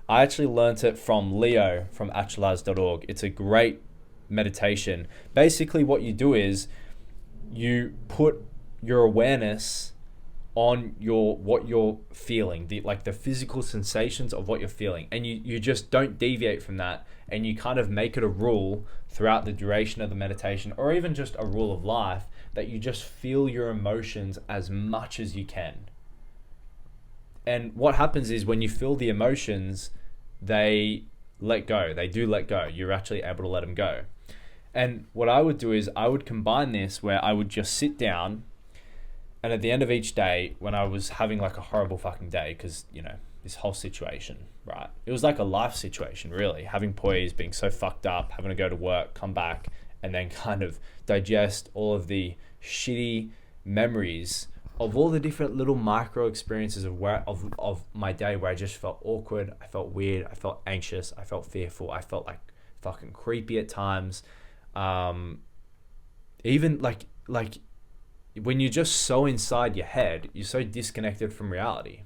I actually learnt it from Leo from actualize.org. It's a great meditation. Basically what you do is you put your awareness on what you're feeling, the physical sensations of what you're feeling, and you just don't deviate from that, and you kind of make it a rule throughout the duration of the meditation, or even just a rule of life, that you just feel your emotions as much as you can. And what happens is, when you feel the emotions, they let go. They do let go. You're actually able to let them go. And what I would do is, I would combine this where I would just sit down, and at the end of each day, when I was having like a horrible fucking day, because, this whole situation, right? It was like a life situation, really. Having POIS, being so fucked up, having to go to work, come back, and then kind of digest all of the shitty memories of all the different little micro experiences of my day, where I just felt awkward, I felt weird, I felt anxious, I felt fearful, I felt like fucking creepy at times. Even like when you're just so inside your head, you're so disconnected from reality.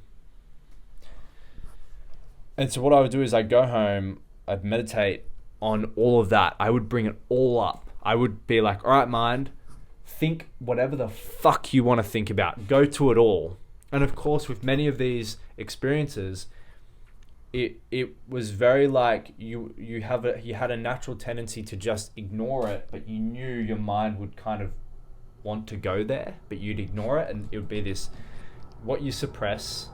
And so what I would do is I'd go home, I'd meditate on all of that. I would bring it all up. I would be like, all right, mind, think whatever the fuck you want to think about. Go to it all. And of course, with many of these experiences, it was very like you had a natural tendency to just ignore it, but you knew your mind would kind of want to go there, but you'd ignore it, and it would be this, what you suppress,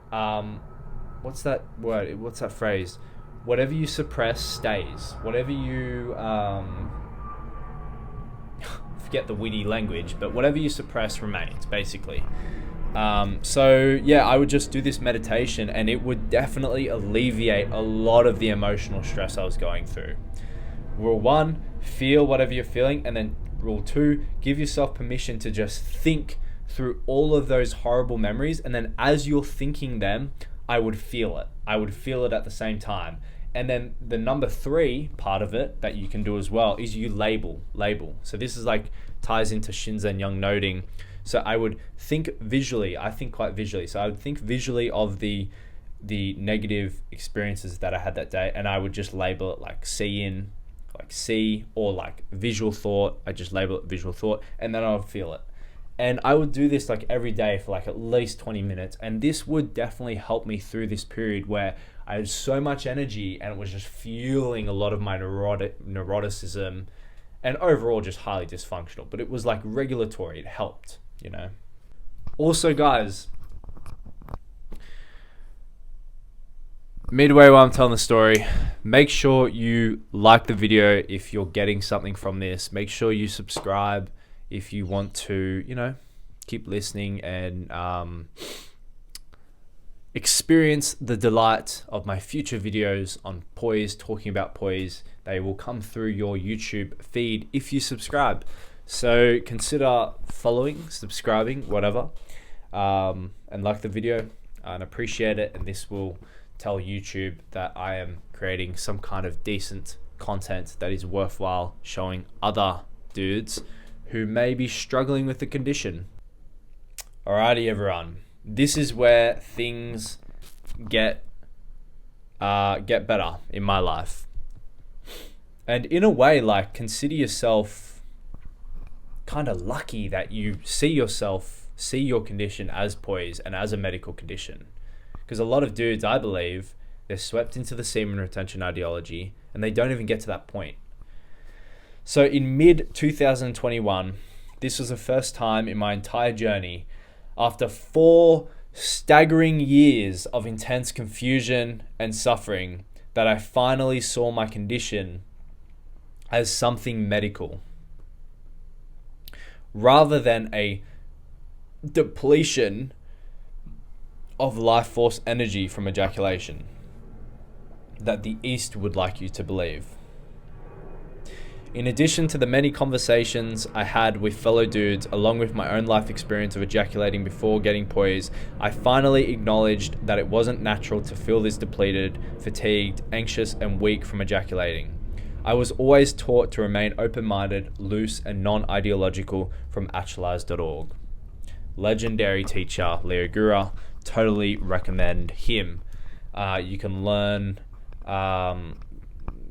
what's that word? What's that phrase? Whatever you suppress stays. Whatever you forget the witty language, but whatever you suppress remains, basically. So yeah, I would just do this meditation, and it would definitely alleviate a lot of the emotional stress I was going through. Rule 1, feel whatever you're feeling, and then rule 2, give yourself permission to just think through all of those horrible memories, and then as you're thinking them, I would feel it. I would feel it at the same time. And then the number 3 part of it that you can do as well is you label. So this is like ties into Shinzen Young noting. So I would think visually. I think quite visually. So I would think visually of the negative experiences that I had that day, and I would just label it like see, or like visual thought. I just label it visual thought, and then I would feel it. And I would do this like every day for like at least 20 minutes. And this would definitely help me through this period where I had so much energy and it was just fueling a lot of my neuroticism and overall just highly dysfunctional. But it was like regulatory. It helped, you know. Also, guys, midway while I'm telling the story, make sure you like the video if you're getting something from this. Make sure you subscribe if you want to, you know, keep listening and experience the delight of my future videos on POIS, talking about POIS. They will come through your YouTube feed if you subscribe. So consider following, subscribing, whatever, and like the video and appreciate it. And this will tell YouTube that I am creating some kind of decent content that is worthwhile showing other dudes who may be struggling with the condition. Alrighty, everyone. This is where things get better in my life. And in a way, like, consider yourself kind of lucky that you see your condition as POIS and as a medical condition. Because a lot of dudes, I believe, they're swept into the semen retention ideology and they don't even get to that point. So in mid-2021, this was the first time in my entire journey, after 4 staggering years of intense confusion and suffering, that I finally saw my condition as something medical, rather than a depletion of life force energy from ejaculation that the East would like you to believe. In addition to the many conversations I had with fellow dudes, along with my own life experience of ejaculating before getting POIS, I finally acknowledged that it wasn't natural to feel this depleted, fatigued, anxious, and weak from ejaculating. I was always taught to remain open-minded, loose, and non-ideological from actualize.org. Legendary teacher, Leo Gura, totally recommend him. You can learn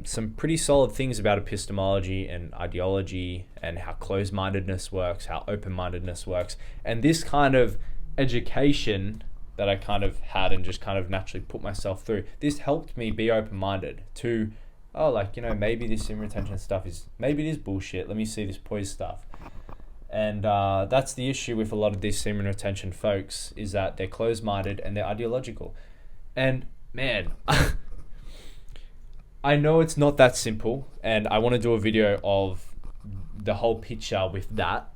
some pretty solid things about epistemology and ideology and how closed-mindedness works, how open-mindedness works. And this kind of education that I kind of had and just kind of naturally put myself through, this helped me be open-minded to, maybe this semen retention stuff maybe it is bullshit. Let me see this POIS stuff. And that's the issue with a lot of these semen retention folks, is that they're closed-minded and they're ideological. And man, I know it's not that simple, and I want to do a video of the whole picture with that.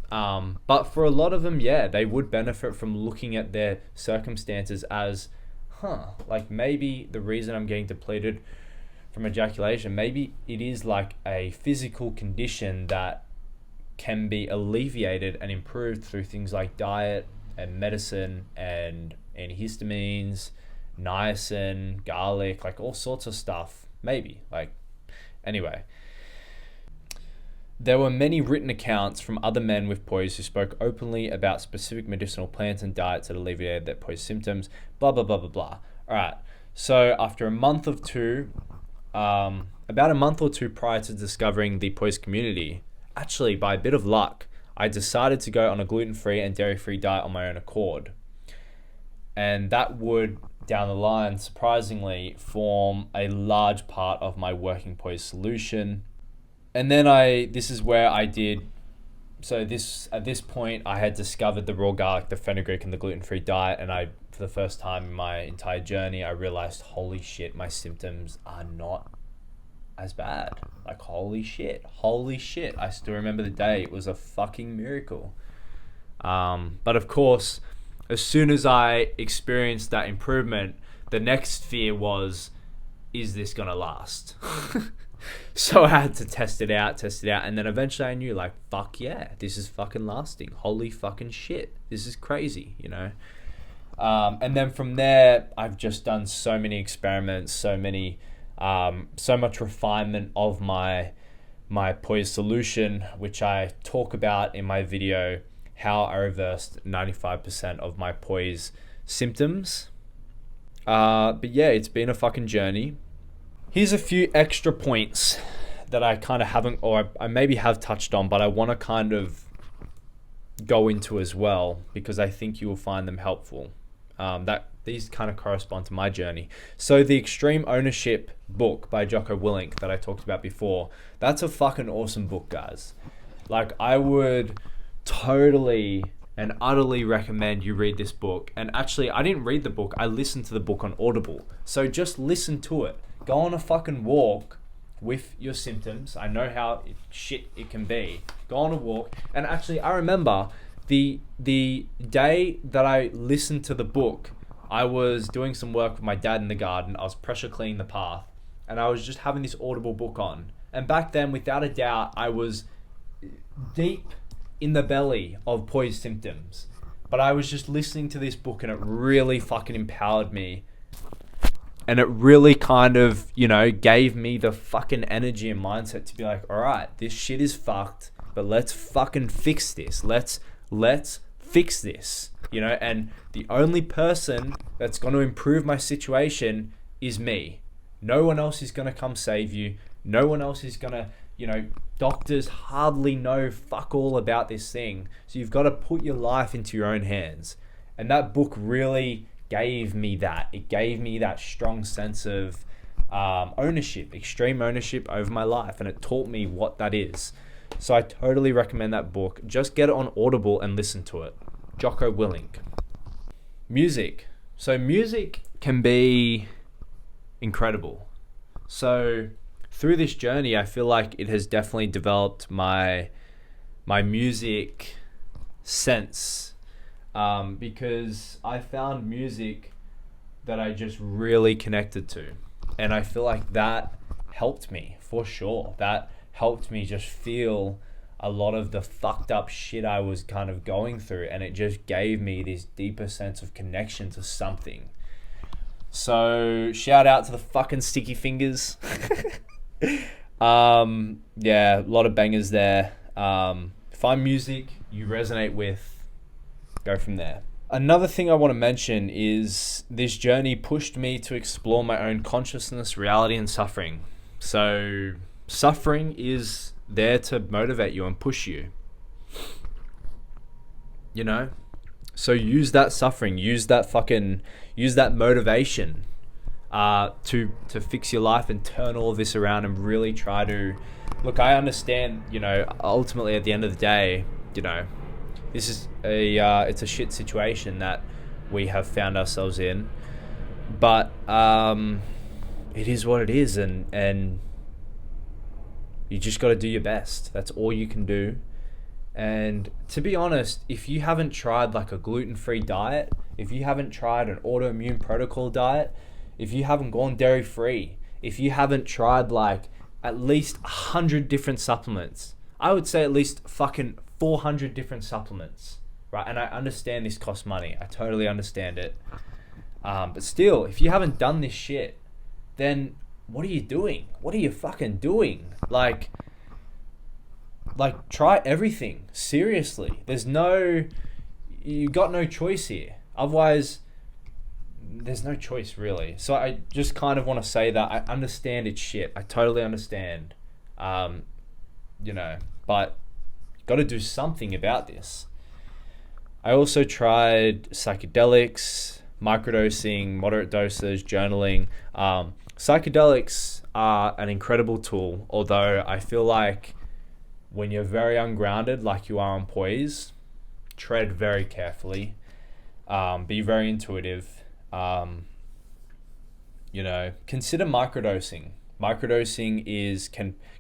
But for a lot of them, yeah, they would benefit from looking at their circumstances as, maybe the reason I'm getting depleted from ejaculation, maybe it is like a physical condition that can be alleviated and improved through things like diet and medicine and antihistamines, niacin, garlic, like all sorts of stuff. Maybe, anyway. There were many written accounts from other men with POIS who spoke openly about specific medicinal plants and diets that alleviated their POIS symptoms, blah, blah, blah, blah, blah. All right, So after a month of two, about a month or two prior to discovering the POIS community, actually by a bit of luck, I decided to go on a gluten-free and dairy-free diet on my own accord. And that would, down the line, surprisingly, form a large part of my working POIS solution. And then at this point, I had discovered the raw garlic, the fenugreek, and the gluten-free diet. And for the first time in my entire journey, I realized, holy shit, my symptoms are not as bad. Like, holy shit. I still remember the day. It was a fucking miracle. But of course, as soon as I experienced that improvement, the next fear was, is this gonna last? So I had to test it out. And then eventually I knew, like, fuck yeah, this is fucking lasting. Holy fucking shit. This is crazy, you know? And then from there, I've just done so many experiments, so much refinement of my POIS solution, which I talk about in my video, how I reversed 95% of my POIS symptoms. But yeah, it's been a fucking journey. Here's a few extra points that I kind of haven't, or I maybe have touched on, but I want to kind of go into as well, because I think you will find them helpful. These kind of correspond to my journey. So the Extreme Ownership book by Jocko Willink that I talked about before, that's a fucking awesome book, guys. Like, I would totally and utterly recommend you read this book. And actually, I didn't read the book. I listened to the book on Audible. So just listen to it. Go on a fucking walk with your symptoms. I know how shit it can be. Go on a walk. And actually, I remember the day that I listened to the book, I was doing some work with my dad in the garden. I was pressure cleaning the path, and I was just having this Audible book on. And back then, without a doubt, I was deep in the belly of POIS symptoms. But I was just listening to this book, and it really fucking empowered me. And it really kind of, gave me the fucking energy and mindset to be like, all right, this shit is fucked, but let's fucking fix this. Let's fix this, and the only person that's going to improve my situation is me. No one else is going to come save you. No one else is going to, doctors hardly know fuck all about this thing. So you've got to put your life into your own hands. And that book really gave me that. It gave me that strong sense of ownership, extreme ownership over my life. And it taught me what that is. So I totally recommend that book. Just get it on Audible and listen to it. Jocko Willink. Music. So music can be incredible. So through this journey, I feel like it has definitely developed my music sense, because I found music that I just really connected to. And I feel like that helped me for sure. That helped me just feel a lot of the fucked up shit I was kind of going through, and it just gave me this deeper sense of connection to something. So shout out to the fucking Sticky Fingers. Yeah, a lot of bangers there. Find music you resonate with, go from there. Another thing I want to mention is this journey pushed me to explore my own consciousness, reality, and suffering. So suffering is there to motivate you and push you. So use that suffering, use that motivation to fix your life and turn all of this around and really try to look. I understand, ultimately at the end of the day, this is it's a shit situation that we have found ourselves in, but it is what it is, and you just got to do your best. That's all you can do. And to be honest, if you haven't tried like a gluten-free diet, if you haven't tried an autoimmune protocol diet, if you haven't gone dairy-free, if you haven't tried like at least 100 different supplements, I would say at least fucking 400 different supplements, right? And I understand this costs money. I totally understand it. But still, if you haven't done this shit, then what are you doing? What are you fucking doing? Like try everything. Seriously. You got no choice here. Otherwise, there's no choice really. So I just kind of want to say that I understand it's shit. I totally understand. You know, but got to do something about this. I also tried psychedelics, microdosing, moderate doses, journaling. Psychedelics are an incredible tool, although I feel like when you're very ungrounded, like you are on POIS, tread very carefully, be very intuitive. You know, consider microdosing. Microdosing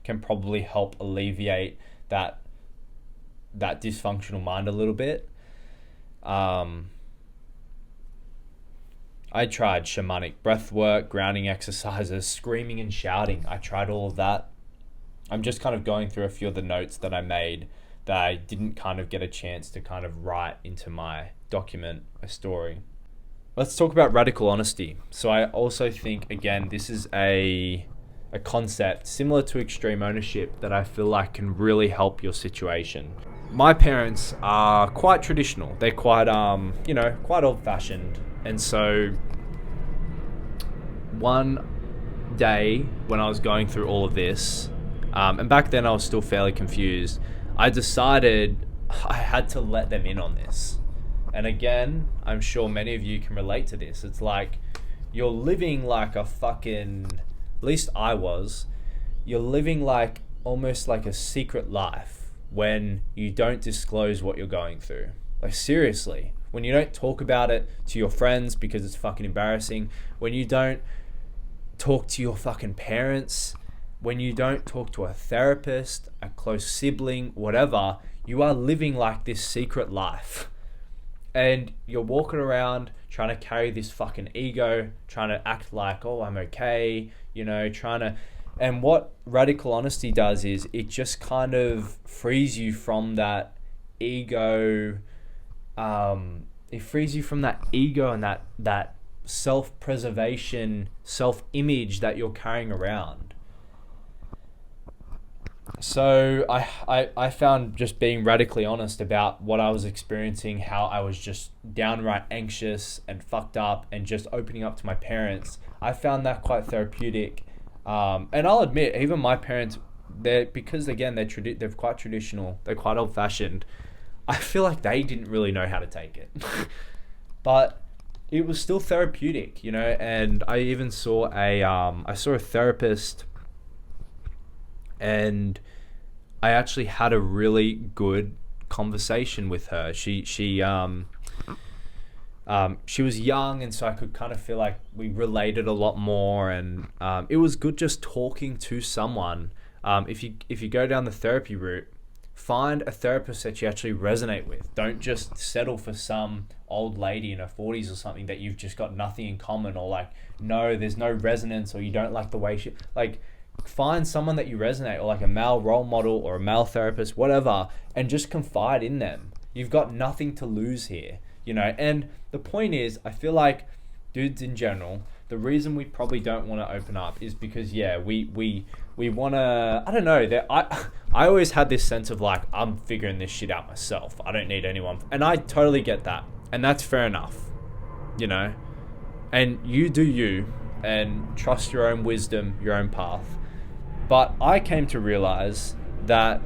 can probably help alleviate that dysfunctional mind a little bit. I tried shamanic breath work, grounding exercises, screaming and shouting. I tried all of that. I'm just kind of going through a few of the notes that I made that I didn't kind of get a chance to kind of write into my document, a story. Let's talk about radical honesty. So I also think, again, this is a concept similar to extreme ownership that I feel like can really help your situation. My parents are quite traditional. They're quite, quite old-fashioned. And so one day when I was going through all of this, and back then I was still fairly confused, I decided I had to let them in on this. And again, I'm sure many of you can relate to this. It's like you're living like a fucking, at least I was, you're living like almost like a secret life when you don't disclose what you're going through. Like seriously, when you don't talk about it to your friends because it's fucking embarrassing, when you don't talk to your fucking parents, when you don't talk to a therapist, a close sibling, whatever, you are living like this secret life. And you're walking around trying to carry this fucking ego, trying to act like, oh, I'm okay, and what radical honesty does is it just kind of frees you from that ego, it frees you from that ego and that self-preservation, self-image that you're carrying around. So I found just being radically honest about what I was experiencing, how I was just downright anxious and fucked up, and just opening up to my parents, I found that quite therapeutic. And I'll admit, even my parents, because again, they're quite traditional, they're quite old-fashioned, I feel like they didn't really know how to take it. But it was still therapeutic, and I even saw a therapist, and I actually had a really good conversation with her. She was young, and so I could kind of feel like we related a lot more, and it was good just talking to someone. If you go down the therapy route, find a therapist that you actually resonate with. Don't just settle for some old lady in her 40s or something that you've just got nothing in common, or there's no resonance, or you don't like the way she, find someone that you resonate, or like a male role model or a male therapist, whatever, and just confide in them. You've got nothing to lose here, and the point is, I feel like dudes in general, the reason we probably don't want to open up is because we want to, I don't know, I always had this sense of like, I'm figuring this shit out myself, I don't need anyone, and I totally get that, and that's fair enough, and you do you, and trust your own wisdom, your own path. But I came to realize that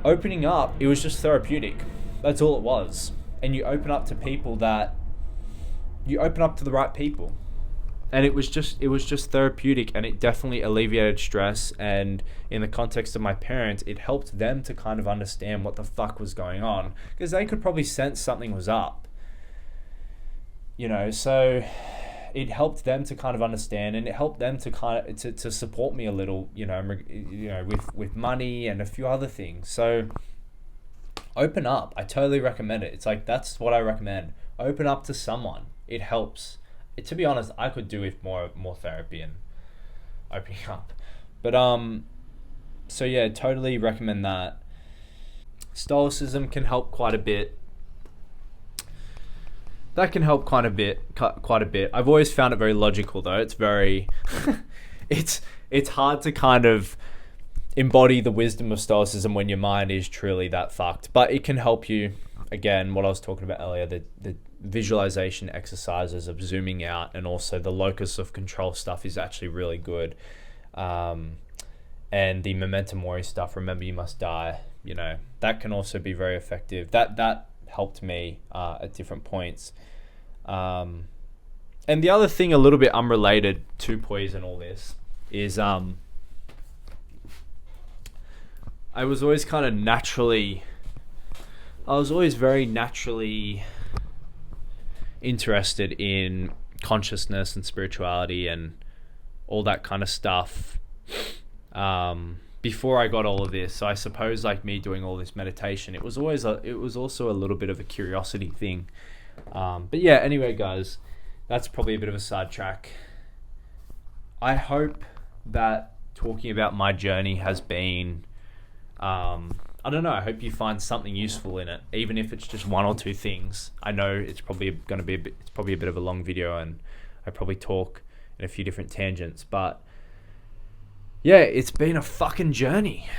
opening up, it was just therapeutic. That's all it was. And you open up to the right people. And it was just therapeutic, and it definitely alleviated stress. And in the context of my parents, it helped them to kind of understand what the fuck was going on, because they could probably sense something was up. So it helped them to kind of understand, and it helped them to kind of to support me a little, with money and a few other things. So open up. I totally recommend it. It's like, that's what I recommend. Open up to someone. It helps. To be honest, I could do with more therapy and opening up. But so yeah, totally recommend that. Stoicism can help quite a bit. That can help quite a bit. I've always found it very logical, though. It's very, it's hard to kind of embody the wisdom of Stoicism when your mind is truly that fucked. But it can help you. Again, what I was talking about earlier, the visualization exercises of zooming out, and also the locus of control stuff is actually really good. And the memento mori stuff, remember you must die, you know, that can also be very effective. That helped me at different points. And the other thing, a little bit unrelated to POIS and all this, is I was always very naturally interested in consciousness and spirituality and all that kind of stuff before I got all of this. So I suppose, like me doing all this meditation, it was also a little bit of a curiosity thing. But yeah, anyway, guys, that's probably a bit of a sidetrack. I hope that talking about my journey has been, I don't know, I hope you find something useful in it, even if it's just one or two things. I know it's probably going to be it's probably a bit of a long video, and I probably talk in a few different tangents, but yeah, it's been a fucking journey.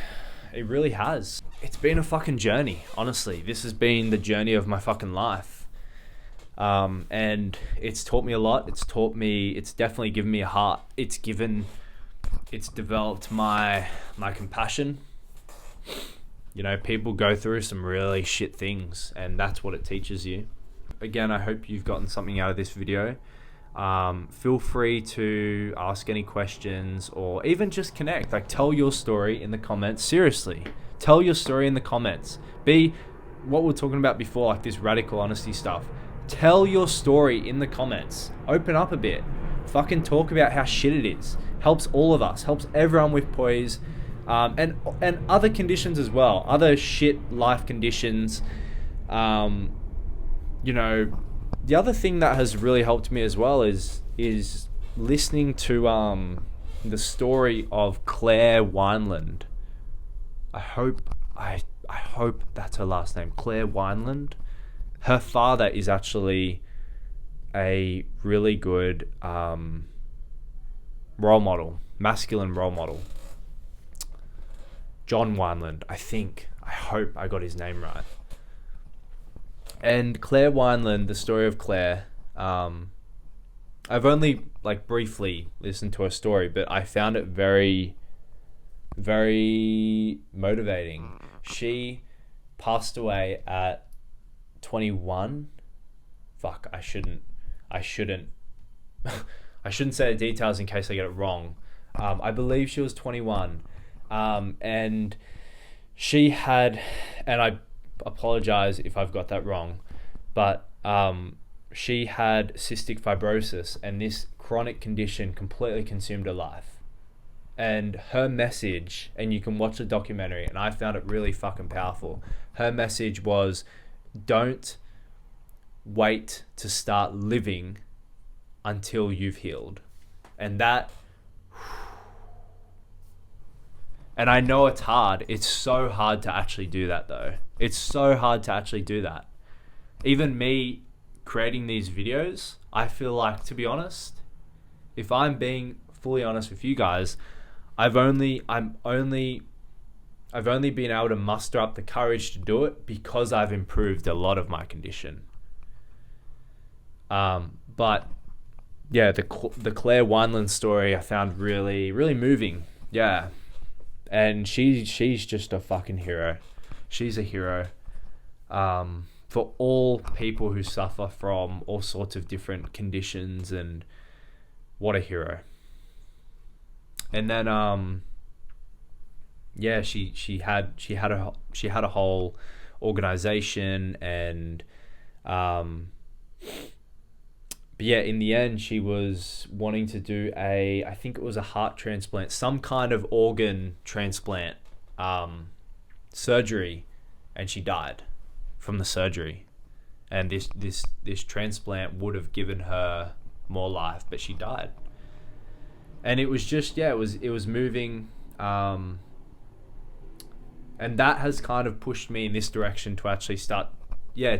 It really has. It's been a fucking journey, honestly. This has been the journey of my fucking life. And it's taught me a lot. It's definitely given me a heart. It's developed my compassion. You know, people go through some really shit things, and that's what it teaches you. Again, I hope you've gotten something out of this video. Feel free to ask any questions, or even just connect. Like, tell your story in the comments. Seriously, tell your story in the comments. Be what we were talking about before, like this radical honesty stuff. Tell your story in the comments. Open up a bit. Fucking talk about how shit it is. Helps all of us. Helps everyone with POIS. And other conditions as well. Other shit life conditions. You know, the other thing that has really helped me as well is listening to the story of Claire Wineland. I hope that's her last name, Claire Wineland. Her father is actually a really good role model, masculine role model. John Wineland, I hope I got his name right. And Claire Wineland, the story of Claire, I've only like briefly listened to her story, but I found it very, very motivating. She passed away at 21. Fuck, I shouldn't I shouldn't say the details in case I get it wrong. I believe she was 21. And she had, and I apologize if I've got that wrong, but she had cystic fibrosis, and this chronic condition completely consumed her life. And her message, and you can watch the documentary, and I found it really fucking powerful. Her message was, don't wait to start living until you've healed. And I know it's hard. It's so hard to actually do that, though. It's so hard to actually do that. Even me creating these videos, I feel like, to be honest, if I'm being fully honest with you guys, I've only been able to muster up the courage to do it because I've improved a lot of my condition. But yeah, the Claire Wineland story I found really, really moving. Yeah. And she's just a fucking hero. She's a hero. For all people who suffer from all sorts of different conditions, and what a hero. And then yeah, she had a whole organization, and but yeah, in the end, she was wanting to do I think it was a heart transplant, some kind of organ transplant, surgery, and she died from the surgery. And this transplant would have given her more life, but she died. And it was just, yeah, it was moving. And that has kind of pushed me in this direction to actually start,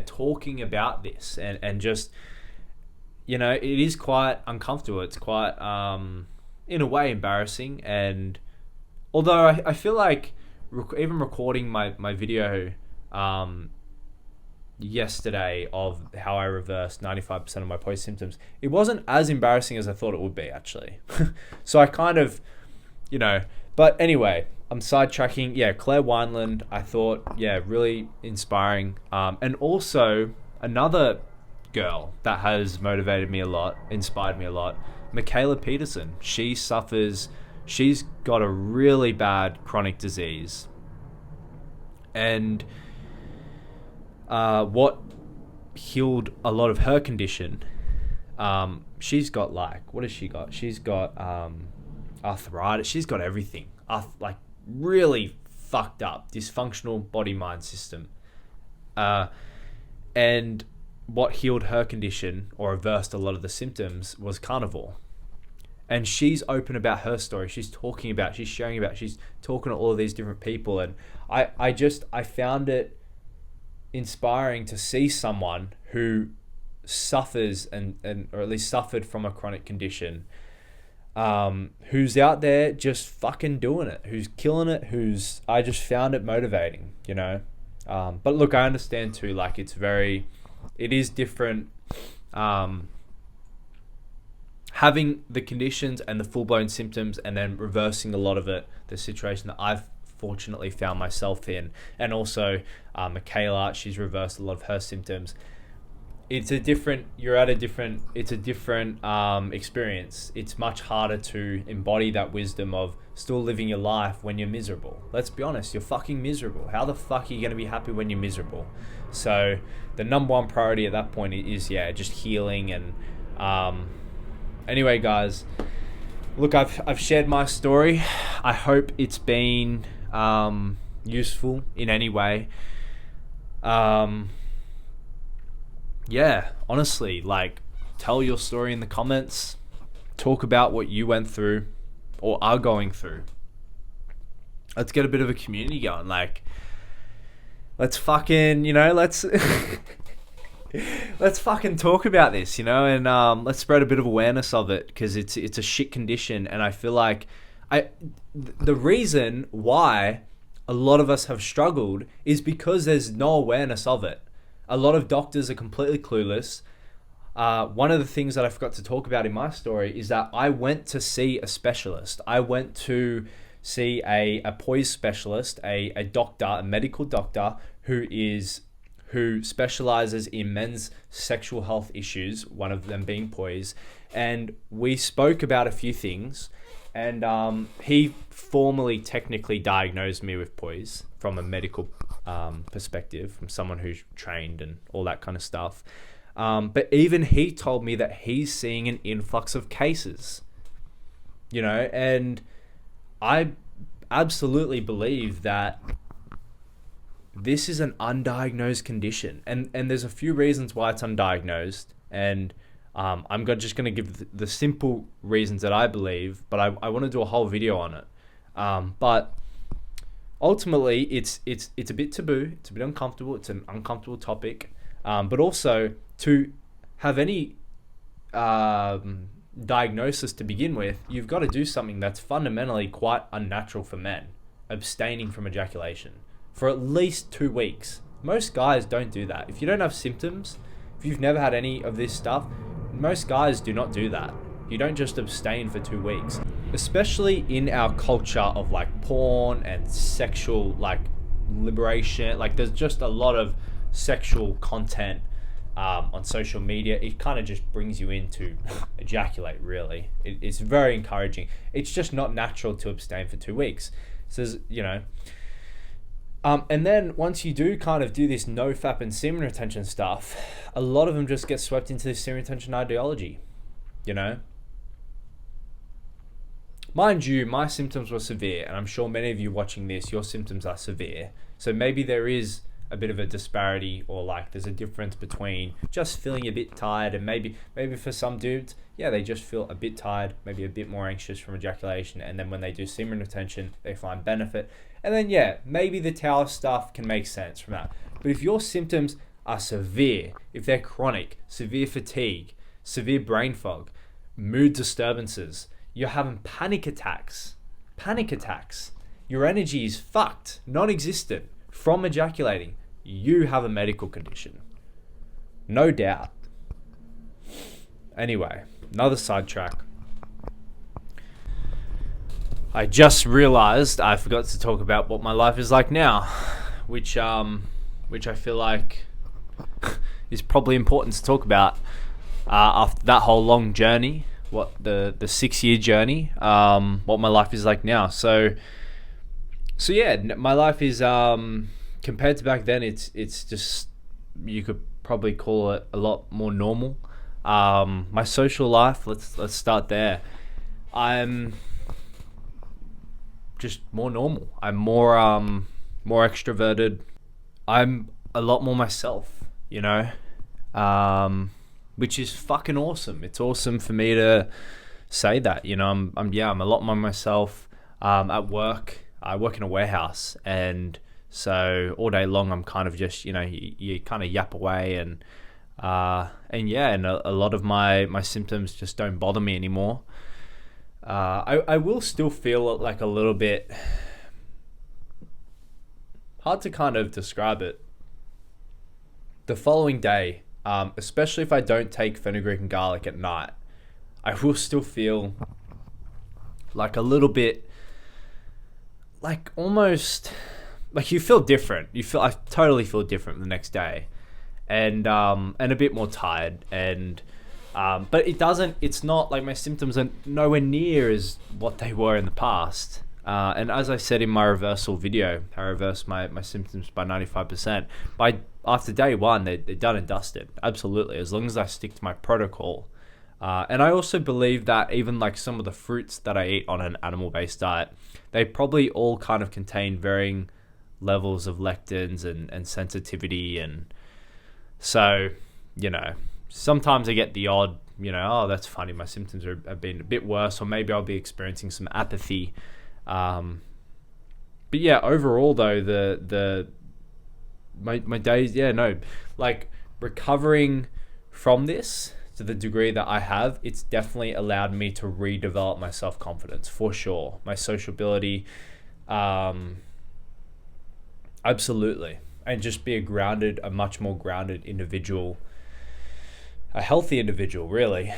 talking about this, and just, it is quite uncomfortable. It's quite, in a way, embarrassing. And although I feel like even recording my video, yesterday of how I reversed 95% of my POIS symptoms. It wasn't as embarrassing as I thought it would be, actually. So I kind of, but anyway, I'm sidetracking. Yeah, Claire Wineland, I thought, really inspiring. And also another girl that has motivated me a lot, inspired me a lot, Mikhaila Peterson. She's got a really bad chronic disease. And what healed a lot of her condition, she's got what has she got? She's got arthritis. She's got everything. Really fucked up, dysfunctional body-mind system. And what healed her condition or reversed a lot of the symptoms was carnivore. And she's open about her story. She's talking about, she's sharing about, she's talking to all of these different people. And I found it inspiring to see someone who suffers or at least suffered from a chronic condition, who's out there just fucking doing it, who's killing it, I just found it motivating, but look, I understand too, it is different, having the conditions and the full-blown symptoms and then reversing a lot of it, the situation that I've fortunately found myself in. And also Mikhaila, she's reversed a lot of her symptoms. It's a different experience. It's much harder to embody that wisdom of still living your life when you're miserable. Let's be honest, you're fucking miserable. How the fuck are you going to be happy when you're miserable? So the number one priority at that point is just healing. And anyway, guys, look, I've shared my story. I hope it's been useful in any way. Honestly, tell your story in the comments. Talk about what you went through or are going through. Let's get a bit of a community going. Let's fucking, let's fucking talk about this, and let's spread a bit of awareness of it, because it's a shit condition. And I feel like the reason why a lot of us have struggled is because there's no awareness of it. A lot of doctors are completely clueless. One of the things that I forgot to talk about in my story is that I went to see a specialist. I went to see a POIS specialist, a doctor, a medical doctor who specializes in men's sexual health issues, one of them being POIS. And we spoke about a few things, and he formally, technically diagnosed me with POIS from a medical perspective, from someone who's trained and all that kind of stuff. But even he told me that he's seeing an influx of cases, and I absolutely believe that this is an undiagnosed condition, and there's a few reasons why it's undiagnosed, and I'm just going to give the simple reasons that I believe, but I want to do a whole video on it. But ultimately, it's a bit taboo, it's a bit uncomfortable, it's an uncomfortable topic, but also to have any diagnosis to begin with, you've got to do something that's fundamentally quite unnatural for men, abstaining from ejaculation for at least 2 weeks. Most guys don't do that. If you don't have symptoms, if you've never had any of this stuff, most guys do not do that. You don't just abstain for 2 weeks. Especially in our culture of porn and sexual liberation. There's just a lot of sexual content on social media. It kind of just brings you in to ejaculate, really. It's very encouraging. It's just not natural to abstain for 2 weeks. So, and then once you do kind of do this NoFap and semen retention stuff, a lot of them just get swept into this semen retention ideology, Mind you, my symptoms were severe, and I'm sure many of you watching this, your symptoms are severe. So maybe there is a bit of a disparity, or there's a difference between just feeling a bit tired, and maybe for some dudes, they just feel a bit tired, maybe a bit more anxious from ejaculation, and then when they do semen retention, they find benefit. And then maybe the towel stuff can make sense from that. But if your symptoms are severe, if they're chronic, severe fatigue, severe brain fog, mood disturbances, you're having panic attacks, your energy is fucked, non-existent from ejaculating, you have a medical condition. No doubt. Anyway, another sidetrack. I just realized I forgot to talk about what my life is like now, which I feel like is probably important to talk about after that whole long journey, what the 6-year journey, what my life is like now. So yeah, my life is compared to back then, it's just, you could probably call it a lot more normal. My social life, let's start there. I'm just more normal. I'm more extroverted. I'm a lot more myself, you know, which is fucking awesome. It's awesome for me to say that, you know. I'm a lot more myself. At work, I work in a warehouse, and so all day long I'm kind of just, you know, you kind of yap away, and a lot of my symptoms just don't bother me anymore. I will still feel like a little bit hard to kind of describe it. The following day, especially if I don't take fenugreek and garlic at night, I will still feel like a little bit, like almost like you feel different. I totally feel different the next day, and a bit more tired, and but it's not like my symptoms are nowhere near as what they were in the past. And as I said in my reversal video, I reversed my symptoms by 95%. After day one, they're done and dusted. Absolutely, as long as I stick to my protocol. And I also believe that even like some of the fruits that I eat on an animal-based diet, they probably all kind of contain varying levels of lectins and sensitivity. And so, you know, sometimes I get the odd, you know, oh, that's funny, my symptoms have been a bit worse, or maybe I'll be experiencing some apathy. But yeah, overall though, my days, like recovering from this to the degree that I have, it's definitely allowed me to redevelop my self-confidence for sure. My sociability, absolutely. And just be a much more grounded individual, a healthy individual, really.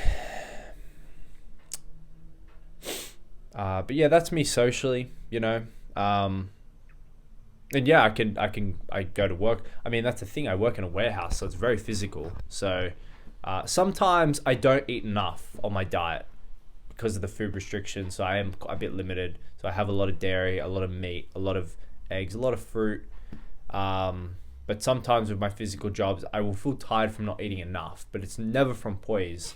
But yeah, that's me socially, you know. And yeah, I go to work. I mean, that's the thing. I work in a warehouse, so it's very physical. So sometimes I don't eat enough on my diet because of the food restrictions. So I am a bit limited. So I have a lot of dairy, a lot of meat, a lot of eggs, a lot of fruit. But sometimes with my physical jobs, I will feel tired from not eating enough. But it's never from POIS.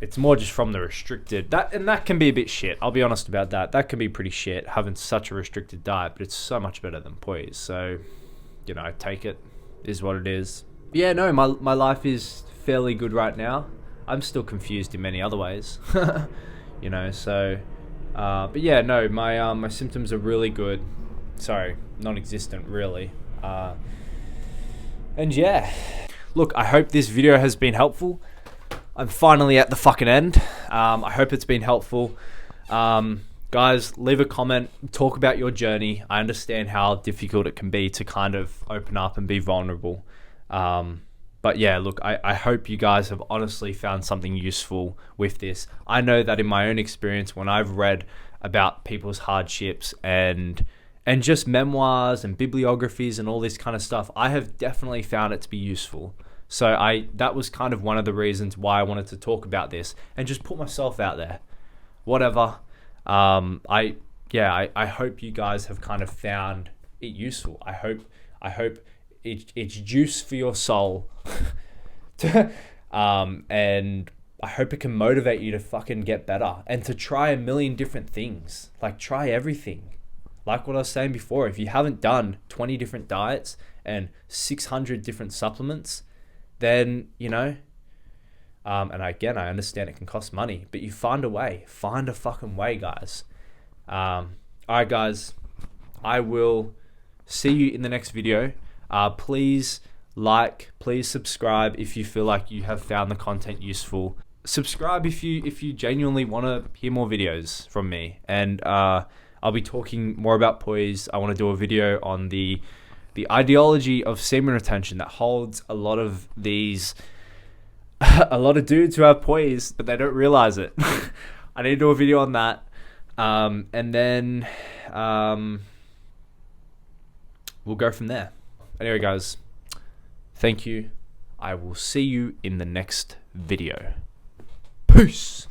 It's more just from the restricted, that can be a bit shit. I'll be honest about that. That can be pretty shit, having such a restricted diet, but it's so much better than POIS. So, you know, take it, is what it is. Yeah, no, my life is fairly good right now. I'm still confused in many other ways, you know, so, but yeah, no, my symptoms are really good. Sorry, non-existent, really. And yeah, look, I hope this video has been helpful. I'm finally at the fucking end. I hope it's been helpful. Guys, leave a comment. Talk about your journey. I understand how difficult it can be to kind of open up and be vulnerable. But yeah, look, I hope you guys have honestly found something useful with this. I know that in my own experience, when I've read about people's hardships and just memoirs and bibliographies and all this kind of stuff, I have definitely found it to be useful. So that was kind of one of the reasons why I wanted to talk about this and just put myself out there. Whatever. I hope you guys have kind of found it useful. I hope it's juice for your soul. And I hope it can motivate you to fucking get better and to try a million different things. Like, try everything. Like what I was saying before, if you haven't done 20 different diets and 600 different supplements, then, you know, and again, I understand it can cost money, but you find a way. Find a fucking way, guys. All right, guys, I will see you in the next video. Please please subscribe if you feel like you have found the content useful. Subscribe if you genuinely want to hear more videos from me. And I'll be talking more about POIS. I want to do a video on the the ideology of semen retention that holds a lot of these, a lot of dudes who have POIS, but they don't realize it. I need to do a video on that. And then we'll go from there. Anyway, guys, thank you. I will see you in the next video. Peace.